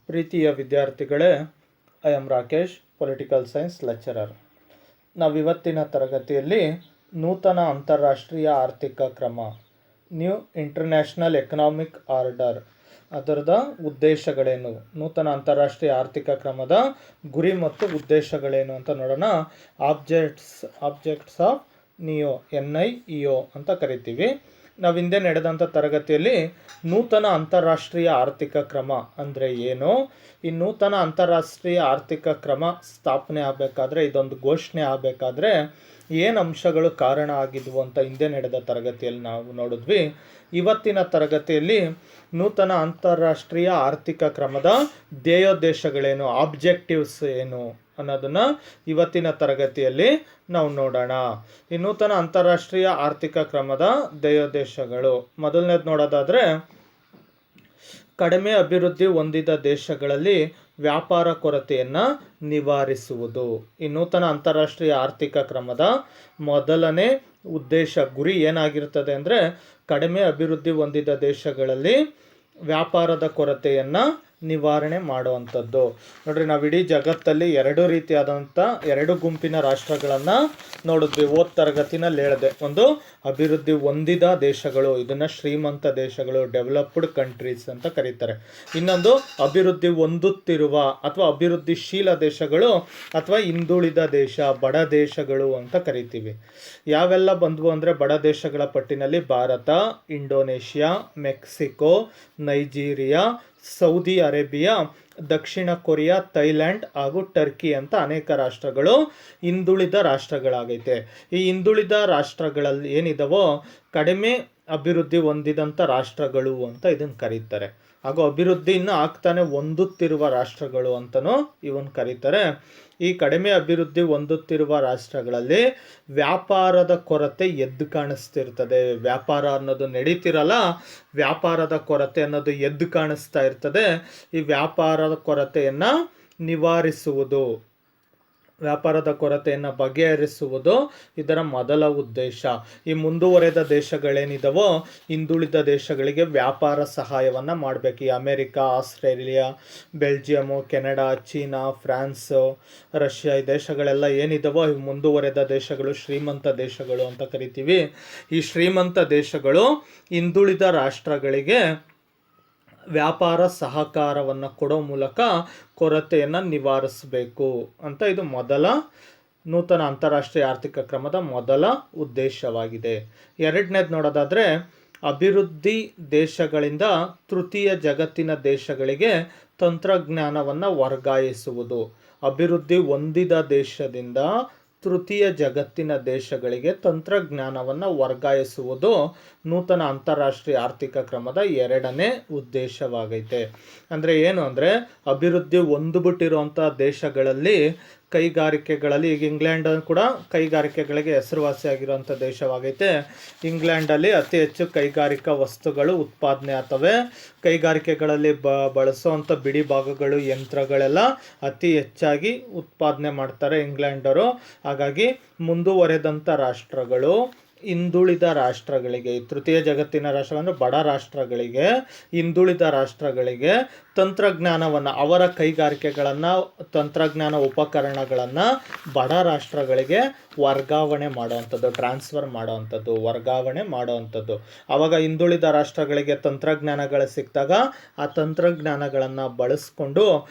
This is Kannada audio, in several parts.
ಪ್ರೀತಿಯ ವಿದ್ಯಾರ್ಥಿಗಳೇ, I am Rakesh, political science lecturer. ನಾವಿವತ್ತಿನ ತರಗತಿಯಲ್ಲಿ ನೂತನ ಅಂತಾರಾಷ್ಟ್ರೀಯ ಆರ್ಥಿಕ ಕ್ರಮ, ನ್ಯೂ ಇಂಟರ್ನ್ಯಾಷನಲ್ ಎಕನಾಮಿಕ್ ಆರ್ಡರ್, ಅದರದ ಉದ್ದೇಶಗಳೇನು, ನೂತನ ಅಂತಾರಾಷ್ಟ್ರೀಯ ಆರ್ಥಿಕ ಕ್ರಮದ ಗುರಿ ಮತ್ತು ಉದ್ದೇಶಗಳೇನು ಅಂತ ನೋಡೋಣ. ಆಬ್ಜೆಕ್ಟ್ಸ್ ಆಫ್ ನಿಯೋ, NIEO ಅಂತ ಕರಿತೀವಿ. ನಾವು ಹಿಂದೆ ನಡೆದಂಥ ತರಗತಿಯಲ್ಲಿ ನೂತನ ಅಂತಾರಾಷ್ಟ್ರೀಯ ಆರ್ಥಿಕ ಕ್ರಮ ಅಂದರೆ ಏನು, ಈ ನೂತನ ಅಂತಾರಾಷ್ಟ್ರೀಯ ಆರ್ಥಿಕ ಕ್ರಮ ಸ್ಥಾಪನೆ ಆಗಬೇಕಾದ್ರೆ, ಇದೊಂದು ಘೋಷಣೆ ಆಗಬೇಕಾದ್ರೆ ಏನು ಅಂಶಗಳು ಕಾರಣ ಆಗಿದ್ವು ಅಂತ ಹಿಂದೆ ನಡೆದ ತರಗತಿಯಲ್ಲಿ ನಾವು ನೋಡಿದ್ವಿ. ಇವತ್ತಿನ ತರಗತಿಯಲ್ಲಿ ನೂತನ ಅಂತಾರಾಷ್ಟ್ರೀಯ ಆರ್ಥಿಕ ಕ್ರಮದ ಧ್ಯೇಯೋದ್ದೇಶಗಳೇನು, ಆಬ್ಜೆಕ್ಟಿವ್ಸ್ ಏನು ಅನ್ನೋದನ್ನು ಇವತ್ತಿನ ತರಗತಿಯಲ್ಲಿ ನಾವು ನೋಡೋಣ. ಈ ನೂತನ ಅಂತಾರಾಷ್ಟ್ರೀಯ ಆರ್ಥಿಕ ಕ್ರಮದ ಧ್ಯೇಯೋದ್ದೇಶಗಳು, ಮೊದಲನೇದು ನೋಡೋದಾದರೆ ಕಡಿಮೆ ಅಭಿವೃದ್ಧಿ ಹೊಂದಿದ ದೇಶಗಳಲ್ಲಿ ವ್ಯಾಪಾರ ಕೊರತೆಯನ್ನು ನಿವಾರಿಸುವುದು. ಈ ನೂತನ ಅಂತಾರಾಷ್ಟ್ರೀಯ ಆರ್ಥಿಕ ಕ್ರಮದ ಮೊದಲನೇ ಉದ್ದೇಶ, ಗುರಿ ಏನಾಗಿರ್ತದೆ ಅಂದರೆ ಕಡಿಮೆ ಅಭಿವೃದ್ಧಿ ಹೊಂದಿದ ದೇಶಗಳಲ್ಲಿ ವ್ಯಾಪಾರದ ಕೊರತೆಯನ್ನು ನಿವಾರಣೆ ಮಾಡುವಂಥದ್ದು. ನೋಡ್ರಿ, ನಾವು ಇಡೀ ಜಗತ್ತಲ್ಲಿ ಎರಡು ಗುಂಪಿನ ರಾಷ್ಟ್ರಗಳನ್ನು ನೋಡಿದ್ವಿ. ಓದ್ ತರಗತಿನಲ್ಲಿ ಹೇಳಿದೆ, ಒಂದು ಅಭಿವೃದ್ಧಿ ಹೊಂದಿದ ದೇಶಗಳು, ಇದನ್ನು ಶ್ರೀಮಂತ ದೇಶಗಳು, ಡೆವಲಪ್ಡ್ ಕಂಟ್ರೀಸ್ ಅಂತ ಕರೀತಾರೆ. ಇನ್ನೊಂದು ಅಭಿವೃದ್ಧಿ ಹೊಂದುತ್ತಿರುವ ಅಥವಾ ಅಭಿವೃದ್ಧಿಶೀಲ ದೇಶಗಳು ಅಥವಾ ಹಿಂದುಳಿದ ದೇಶ, ಬಡ ದೇಶಗಳು ಅಂತ ಕರಿತೀವಿ. ಯಾವೆಲ್ಲ ಬಂದ್ವು ಅಂದರೆ ಬಡ ದೇಶಗಳ ಪಟ್ಟಿನಲ್ಲಿ Bharat, Indonesia, Mexico, Nigeria, Saudi Arabia, ದಕ್ಷಿಣ ಕೊರಿಯಾ, ಥೈಲ್ಯಾಂಡ್ ಹಾಗೂ ಟರ್ಕಿ ಅಂತ ಅನೇಕ ರಾಷ್ಟ್ರಗಳು ಹಿಂದುಳಿದ ರಾಷ್ಟ್ರಗಳಾಗೈತೆ. ಈ ಹಿಂದುಳಿದ ರಾಷ್ಟ್ರಗಳಲ್ಲಿ ಏನಿದಾವೋ ಕಡಿಮೆ ಅಭಿವೃದ್ಧಿ ಹೊಂದಿದಂಥ ರಾಷ್ಟ್ರಗಳು ಅಂತ ಇದನ್ನು ಕರೀತಾರೆ. ಹಾಗೂ ಅಭಿವೃದ್ಧಿ ಇನ್ನು ಆಗ್ತಾನೆ ಹೊಂದುತ್ತಿರುವ ರಾಷ್ಟ್ರಗಳು ಅಂತಲೂ ಇವನ್ ಕರೀತಾರೆ. ಈ ಕಡಿಮೆ ಅಭಿವೃದ್ಧಿ ಹೊಂದುತ್ತಿರುವ ರಾಷ್ಟ್ರಗಳಲ್ಲಿ ವ್ಯಾಪಾರದ ಕೊರತೆ ಎದ್ದು ಕಾಣಿಸ್ತಿರ್ತದೆ. ವ್ಯಾಪಾರ ಅನ್ನೋದು ನಡೀತಿರಲ್ಲ, ವ್ಯಾಪಾರದ ಕೊರತೆ ಅನ್ನೋದು ಎದ್ದು ಕಾಣಿಸ್ತಾ ಇರ್ತದೆ. ಈ ವ್ಯಾಪಾರದ ಕೊರತೆಯನ್ನು ನಿವಾರಿಸುವುದು, ವ್ಯಾಪಾರದ ಕೊರತೆಯನ್ನು ಬಗೆಹರಿಸುವುದು ಇದರ ಮೊದಲ ಉದ್ದೇಶ. ಈ ಮುಂದುವರೆದ ದೇಶಗಳೇನಿದಾವೋ ಹಿಂದುಳಿದ ದೇಶಗಳಿಗೆ ವ್ಯಾಪಾರ ಸಹಾಯವನ್ನು ಮಾಡಬೇಕು. ಈ America, Australia, Belgium, Canada, China, France, Russia, ಈ ದೇಶಗಳೆಲ್ಲ ಏನಿದಾವೋ ಇವು ಮುಂದುವರೆದ ದೇಶಗಳು, ಶ್ರೀಮಂತ ದೇಶಗಳು ಅಂತ ಕರಿತೀವಿ. ಈ ಶ್ರೀಮಂತ ದೇಶಗಳು ಹಿಂದುಳಿದ ರಾಷ್ಟ್ರಗಳಿಗೆ ವ್ಯಾಪಾರ ಸಹಕಾರವನ್ನು ಕೊಡೋ ಮೂಲಕ ಕೊರತೆಯನ್ನು ನಿವಾರಿಸಬೇಕು ಅಂತ ಇದು ಮೊದಲ ನೂತನ ಅಂತಾರಾಷ್ಟ್ರೀಯ ಆರ್ಥಿಕ ಕ್ರಮದ ಮೊದಲ ಉದ್ದೇಶವಾಗಿದೆ. ಎರಡನೇದು ನೋಡೋದಾದರೆ ಅಭಿವೃದ್ಧಿ ದೇಶಗಳಿಂದ ತೃತೀಯ ಜಗತ್ತಿನ ದೇಶಗಳಿಗೆ ತಂತ್ರಜ್ಞಾನವನ್ನು ವರ್ಗಾಯಿಸುವುದು. ಅಭಿವೃದ್ಧಿ ಹೊಂದಿದ ದೇಶದಿಂದ ತೃತೀಯ ಜಗತ್ತಿನ ದೇಶಗಳಿಗೆ ತಂತ್ರಜ್ಞಾನವನ್ನು ವರ್ಗಾಯಿಸುವುದು ನೂತನ ಅಂತಾರಾಷ್ಟ್ರೀಯ ಆರ್ಥಿಕ ಕ್ರಮದ ಎರಡನೇ ಉದ್ದೇಶವಾಗೈತೆ. ಅಂದರೆ ಏನು ಅಂದರೆ ಅಭಿವೃದ್ಧಿ ಹೊಂದಿಬಿಟ್ಟಿರುವಂಥ ದೇಶಗಳಲ್ಲಿ ಕೈಗಾರಿಕೆಗಳಲ್ಲಿ, ಈಗ ಇಂಗ್ಲೆಂಡ್ ಕೂಡ ಕೈಗಾರಿಕೆಗಳಿಗೆ ಹೆಸರುವಾಸಿಯಾಗಿರುವಂಥ ದೇಶವಾಗೈತೆ. ಇಂಗ್ಲೆಂಡಲ್ಲಿ ಅತಿ ಹೆಚ್ಚು ಕೈಗಾರಿಕಾ ವಸ್ತುಗಳು ಉತ್ಪಾದನೆ ಆಗ್ತವೆ. ಕೈಗಾರಿಕೆಗಳಲ್ಲಿ ಬಳಸುವಂಥ ಬಿಡಿ ಭಾಗಗಳು, ಯಂತ್ರಗಳೆಲ್ಲ ಅತಿ ಹೆಚ್ಚಾಗಿ ಉತ್ಪಾದನೆ ಮಾಡ್ತಾರೆ ಇಂಗ್ಲೆಂಡರು. ಹಾಗಾಗಿ ಮುಂದುವರೆದಂಥ ರಾಷ್ಟ್ರಗಳು ಹಿಂದುಳಿದ ರಾಷ್ಟ್ರಗಳಿಗೆ, ತೃತೀಯ ಜಗತ್ತಿನ ರಾಷ್ಟ್ರ ಅಂದರೆ ಬಡ ರಾಷ್ಟ್ರಗಳಿಗೆ, ಹಿಂದುಳಿದ ರಾಷ್ಟ್ರಗಳಿಗೆ ತಂತ್ರಜ್ಞಾನವನ್ನು, ಅವರ ಕೈಗಾರಿಕೆಗಳನ್ನು, ತಂತ್ರಜ್ಞಾನ ಉಪಕರಣಗಳನ್ನು ಬಡ ರಾಷ್ಟ್ರಗಳಿಗೆ ವರ್ಗಾವಣೆ ಮಾಡುವಂಥದ್ದು, ಟ್ರಾನ್ಸ್ಫರ್ ಮಾಡುವಂಥದ್ದು, ವರ್ಗಾವಣೆ ಮಾಡುವಂಥದ್ದು. ಆವಾಗ ಹಿಂದುಳಿದ ರಾಷ್ಟ್ರಗಳಿಗೆ ತಂತ್ರಜ್ಞಾನಗಳು ಸಿಕ್ಕಿದಾಗ ಆ ತಂತ್ರಜ್ಞಾನಗಳನ್ನು ಬಳಸ್ಕೊಂಡು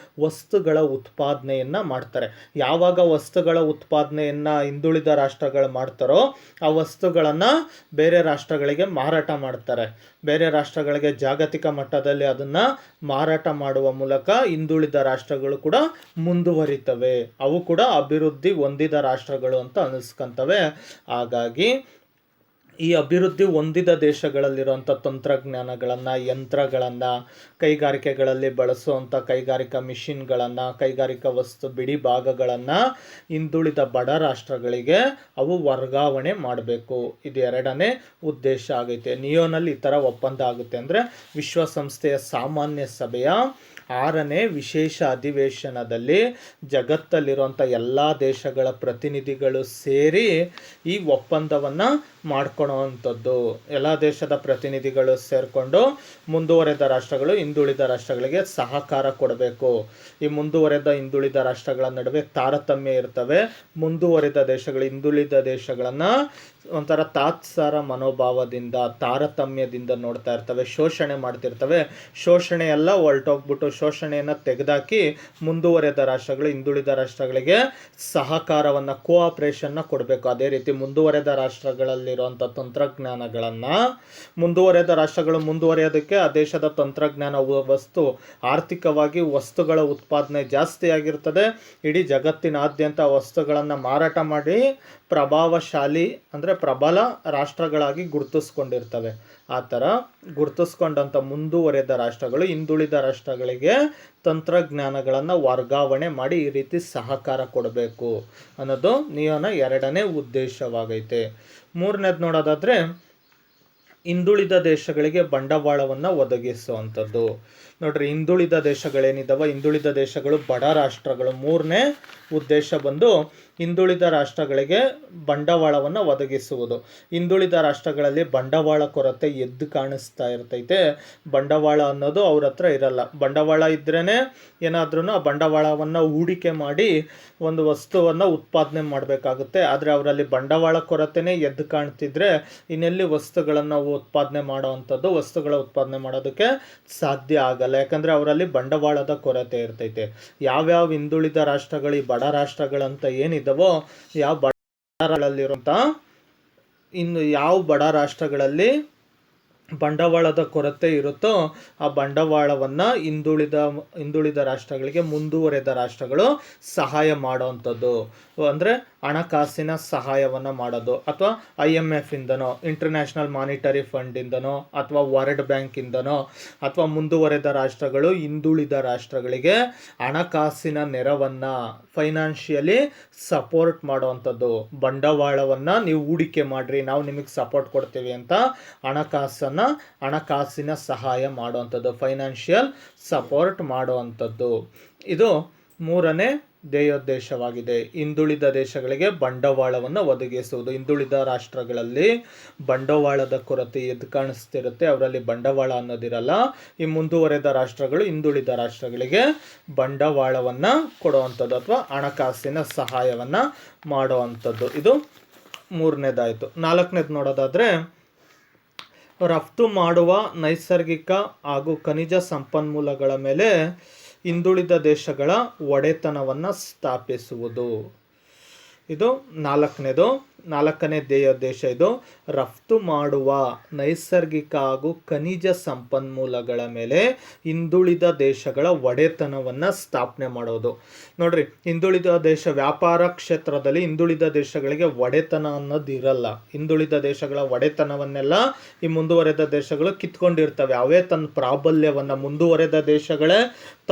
ವಸ್ತುಗಳ ಉತ್ಪಾದನೆಯನ್ನು ಮಾಡ್ತಾರೆ. ಯಾವಾಗ ವಸ್ತುಗಳ ಉತ್ಪಾದನೆಯನ್ನು ಹಿಂದುಳಿದ ರಾಷ್ಟ್ರಗಳು ಮಾಡ್ತಾರೋ ಆ ವಸ್ತುಗಳನ್ನು ಬೇರೆ ರಾಷ್ಟ್ರಗಳಿಗೆ ಮಾರಾಟ ಮಾಡ್ತಾರೆ. ಬೇರೆ ರಾಷ್ಟ್ರಗಳಿಗೆ ಜಾಗತಿಕ ಮಟ್ಟದಲ್ಲಿ ಅದನ್ನು ಮಾರಾಟ ಮಾಡುವ ಮೂಲಕ ಹಿಂದುಳಿದ ರಾಷ್ಟ್ರಗಳು ಕೂಡ ಮುಂದುವರಿತವೆ. ಅವು ಕೂಡ ಅಭಿವೃದ್ಧಿ ಹೊಂದಿದ ರಾಷ್ಟ್ರಗಳು ಅಂತ ಅನಿಸ್ಕೊಂತವೆ. ಹಾಗಾಗಿ ಈ ಅಭಿವೃದ್ಧಿ ಹೊಂದಿದ ದೇಶಗಳಲ್ಲಿರುವಂಥ ತಂತ್ರಜ್ಞಾನಗಳನ್ನು, ಯಂತ್ರಗಳನ್ನು, ಕೈಗಾರಿಕೆಗಳಲ್ಲಿ ಬಳಸುವಂಥ ಕೈಗಾರಿಕಾ ಮಿಷಿನ್ಗಳನ್ನು, ಕೈಗಾರಿಕಾ ವಸ್ತು ಬಿಡಿ ಭಾಗಗಳನ್ನು ಹಿಂದುಳಿದ ಬಡ ರಾಷ್ಟ್ರಗಳಿಗೆ ಅವು ವರ್ಗಾವಣೆ ಮಾಡಬೇಕು. ಇದು ಎರಡನೇ ಉದ್ದೇಶ ಆಗೈತೆ. ನಿಯೋನಲ್ಲಿ ಈ ಥರ ಒಪ್ಪಂದ ಆಗುತ್ತೆ ಅಂದರೆ ವಿಶ್ವಸಂಸ್ಥೆಯ ಸಾಮಾನ್ಯ ಸಭೆಯ 6ನೇ ವಿಶೇಷ ಅಧಿವೇಶನದಲ್ಲಿ ಜಗತ್ತಲ್ಲಿರುವಂಥ ಎಲ್ಲ ದೇಶಗಳ ಪ್ರತಿನಿಧಿಗಳು ಸೇರಿ ಈ ಒಪ್ಪಂದವನ್ನು ಮಾಡ್ಕೊಳೋ ಅಂಥದ್ದು. ಎಲ್ಲ ದೇಶದ ಪ್ರತಿನಿಧಿಗಳು ಸೇರಿಕೊಂಡು ಮುಂದುವರೆದ ರಾಷ್ಟ್ರಗಳು ಹಿಂದುಳಿದ ರಾಷ್ಟ್ರಗಳಿಗೆ ಸಹಕಾರ ಕೊಡಬೇಕು. ಈ ಮುಂದುವರೆದ ಹಿಂದುಳಿದ ರಾಷ್ಟ್ರಗಳ ನಡುವೆ ತಾರತಮ್ಯ ಇರ್ತವೆ. ಮುಂದುವರೆದ ದೇಶಗಳು ಹಿಂದುಳಿದ ದೇಶಗಳನ್ನು ಒಂಥರ ತಾತ್ಸಾರ ಮನೋಭಾವದಿಂದ, ತಾರತಮ್ಯದಿಂದ ನೋಡ್ತಾ ಇರ್ತವೆ, ಶೋಷಣೆ ಮಾಡ್ತಿರ್ತವೆ. ಶೋಷಣೆ ಎಲ್ಲ ಹೊರಟೋಗ್ಬಿಟ್ಟು ಶೋಷಣೆಯನ್ನು ತೆಗೆದಾಕಿ ಮುಂದುವರೆದ ರಾಷ್ಟ್ರಗಳು ಹಿಂದುಳಿದ ರಾಷ್ಟ್ರಗಳಿಗೆ ಸಹಕಾರವನ್ನು, ಕೋಆಪ್ರೇಷನ್ನ ಕೊಡಬೇಕು. ಅದೇ ರೀತಿ ಮುಂದುವರೆದ ರಾಷ್ಟ್ರಗಳಲ್ಲಿರುವಂಥ ತಂತ್ರಜ್ಞಾನಗಳನ್ನು, ಮುಂದುವರೆದ ರಾಷ್ಟ್ರಗಳು ಮುಂದುವರಿಯೋದಕ್ಕೆ ಆ ದೇಶದ ತಂತ್ರಜ್ಞಾನ, ವಸ್ತು, ಆರ್ಥಿಕವಾಗಿ ವಸ್ತುಗಳ ಉತ್ಪಾದನೆ ಜಾಸ್ತಿ ಆಗಿರ್ತದೆ. ಇಡೀ ಜಗತ್ತಿನಾದ್ಯಂತ ವಸ್ತುಗಳನ್ನು ಮಾರಾಟ ಮಾಡಿ ಪ್ರಭಾವಶಾಲಿ ಅಂದರೆ ಪ್ರಬಲ ರಾಷ್ಟ್ರಗಳಾಗಿ ಗುರುತಿಸ್ಕೊಂಡಿರ್ತವೆ. ಆ ಥರ ಗುರುತಿಸ್ಕೊಂಡಂಥ ಮುಂದುವರೆದ ರಾಷ್ಟ್ರಗಳು ಹಿಂದುಳಿದ ರಾಷ್ಟ್ರಗಳಿಗೆ ತಂತ್ರಜ್ಞಾನಗಳನ್ನು ವರ್ಗಾವಣೆ ಮಾಡಿ ಈ ರೀತಿ ಸಹಕಾರ ಕೊಡಬೇಕು ಅನ್ನೋದು ನಿಯೋನ 2ನೇ ಉದ್ದೇಶವಾಗೈತೆ. 3ನೇದು ನೋಡೋದಾದರೆ ಹಿಂದುಳಿದ ದೇಶಗಳಿಗೆ ಬಂಡವಾಳವನ್ನು ಒದಗಿಸುವಂಥದ್ದು. ನೋಡ್ರಿ, ಹಿಂದುಳಿದ ದೇಶಗಳೇನಿದ್ದಾವೆ, ಹಿಂದುಳಿದ ದೇಶಗಳು ಬಡ ರಾಷ್ಟ್ರಗಳು. 3ನೇ ಉದ್ದೇಶ ಬಂದು ಹಿಂದುಳಿದ ರಾಷ್ಟ್ರಗಳಿಗೆ ಬಂಡವಾಳವನ್ನು ಒದಗಿಸುವುದು. ಹಿಂದುಳಿದ ರಾಷ್ಟ್ರಗಳಲ್ಲಿ ಬಂಡವಾಳ ಕೊರತೆ ಎದ್ದು ಕಾಣಿಸ್ತಾ ಇರ್ತೈತೆ. ಬಂಡವಾಳ ಅನ್ನೋದು ಅವ್ರ ಹತ್ರ ಇರಲ್ಲ. ಬಂಡವಾಳ ಇದ್ರೇ ಏನಾದ್ರೂ ಆ ಬಂಡವಾಳವನ್ನು ಹೂಡಿಕೆ ಮಾಡಿ ಒಂದು ವಸ್ತುವನ್ನು ಉತ್ಪಾದನೆ ಮಾಡಬೇಕಾಗುತ್ತೆ. ಆದರೆ ಅವರಲ್ಲಿ ಬಂಡವಾಳ ಕೊರತೆನೇ ಎದ್ದು ಕಾಣ್ತಿದ್ರೆ ಇನ್ನೆಲ್ಲಿ ವಸ್ತುಗಳನ್ನು ಉತ್ಪಾದನೆ ಮಾಡೋ ಅಂಥದ್ದು, ವಸ್ತುಗಳ ಉತ್ಪಾದನೆ ಮಾಡೋದಕ್ಕೆ ಸಾಧ್ಯ ಆಗಲ್ಲ. ಯಾಕಂದರೆ ಅವರಲ್ಲಿ ಬಂಡವಾಳದ ಕೊರತೆ ಇರ್ತೈತೆ. ಯಾವ್ಯಾವ ಹಿಂದುಳಿದ ರಾಷ್ಟ್ರಗಳು, ಈ ಬಡ ರಾಷ್ಟ್ರಗಳಂತ ಏನಿದ್ದಾವೋ, ಯಾವ ಬಡಗಳಲ್ಲಿರುವಂಥ ಯಾವ ಬಡ ರಾಷ್ಟ್ರಗಳಲ್ಲಿ ಬಂಡವಾಳದ ಕೊರತೆ ಇರುತ್ತೋ ಆ ಬಂಡವಾಳವನ್ನು ಹಿಂದುಳಿದ ರಾಷ್ಟ್ರಗಳಿಗೆ ಮುಂದುವರೆದ ರಾಷ್ಟ್ರಗಳು ಸಹಾಯ ಮಾಡೋವಂಥದ್ದು. ಅಂದರೆ ಹಣಕಾಸಿನ ಸಹಾಯವನ್ನು ಮಾಡೋದು, ಅಥವಾ IMF ಇಂದನೋ, ಇಂಟರ್ನ್ಯಾಷನಲ್ ಮಾನಿಟರಿ ಫಂಡಿಂದನೋ, ಅಥವಾ ವರ್ಲ್ಡ್ ಬ್ಯಾಂಕಿಂದನೋ, ಅಥವಾ ಮುಂದುವರೆದ ರಾಷ್ಟ್ರಗಳು ಹಿಂದುಳಿದ ರಾಷ್ಟ್ರಗಳಿಗೆ ಹಣಕಾಸಿನ ನೆರವನ್ನು, ಫೈನಾನ್ಷಿಯಲಿ ಸಪೋರ್ಟ್ ಮಾಡೋವಂಥದ್ದು. ಬಂಡವಾಳವನ್ನು ನೀವು ಹೂಡಿಕೆ ಮಾಡಿರಿ, ನಾವು ನಿಮಗೆ ಸಪೋರ್ಟ್ ಕೊಡ್ತೀವಿ ಅಂತ ಹಣಕಾಸಿನ ಸಹಾಯ ಮಾಡುವಂಥದ್ದು, ಫೈನಾನ್ಷಿಯಲ್ ಸಪೋರ್ಟ್ ಮಾಡುವಂಥದ್ದು. ಇದು 3ನೇ ಧ್ಯೇಯೋದ್ದೇಶವಾಗಿದೆ. ಹಿಂದುಳಿದ ದೇಶಗಳಿಗೆ ಬಂಡವಾಳವನ್ನು ಒದಗಿಸುವುದು. ಹಿಂದುಳಿದ ರಾಷ್ಟ್ರಗಳಲ್ಲಿ ಬಂಡವಾಳದ ಕೊರತೆ ಎದ್ದು ಕಾಣಿಸ್ತಿರುತ್ತೆ, ಅವರಲ್ಲಿ ಬಂಡವಾಳ ಅನ್ನೋದಿರಲ್ಲ. ಈ ಮುಂದುವರೆದ ರಾಷ್ಟ್ರಗಳು ಹಿಂದುಳಿದ ರಾಷ್ಟ್ರಗಳಿಗೆ ಬಂಡವಾಳವನ್ನು ಕೊಡುವಂಥದ್ದು ಅಥವಾ ಹಣಕಾಸಿನ ಸಹಾಯವನ್ನು ಮಾಡುವಂಥದ್ದು. ಇದು 3ನೇದಾಯಿತು. 4ನೇದು ನೋಡೋದಾದರೆ ರಫ್ತು ಮಾಡುವ ನೈಸರ್ಗಿಕ ಹಾಗೂ ಖನಿಜ ಸಂಪನ್ಮೂಲಗಳ ಮೇಲೆ ಹಿಂದುಳಿದ ದೇಶಗಳ ಒಡೆತನವನ್ನು ಸ್ಥಾಪಿಸುವುದು. ಇದು 4ನೇ ಧ್ಯೇಯೋದ್ದೇಶ. ಇದು ರಫ್ತು ಮಾಡುವ ನೈಸರ್ಗಿಕ ಹಾಗೂ ಖನಿಜ ಸಂಪನ್ಮೂಲಗಳ ಮೇಲೆ ಹಿಂದುಳಿದ ದೇಶಗಳ ಒಡೆತನವನ್ನು ಸ್ಥಾಪನೆ ಮಾಡೋದು. ನೋಡ್ರಿ, ಹಿಂದುಳಿದ ದೇಶ ವ್ಯಾಪಾರ ಕ್ಷೇತ್ರದಲ್ಲಿ ಹಿಂದುಳಿದ ದೇಶಗಳಿಗೆ ಒಡೆತನ ಅನ್ನೋದು ಇರಲ್ಲ. ಹಿಂದುಳಿದ ದೇಶಗಳ ಒಡೆತನವನ್ನೆಲ್ಲ ಈ ಮುಂದುವರೆದ ದೇಶಗಳು ಕಿತ್ಕೊಂಡಿರ್ತವೆ. ಅವೇ ತನ್ನ ಪ್ರಾಬಲ್ಯವನ್ನು, ಮುಂದುವರೆದ ದೇಶಗಳೇ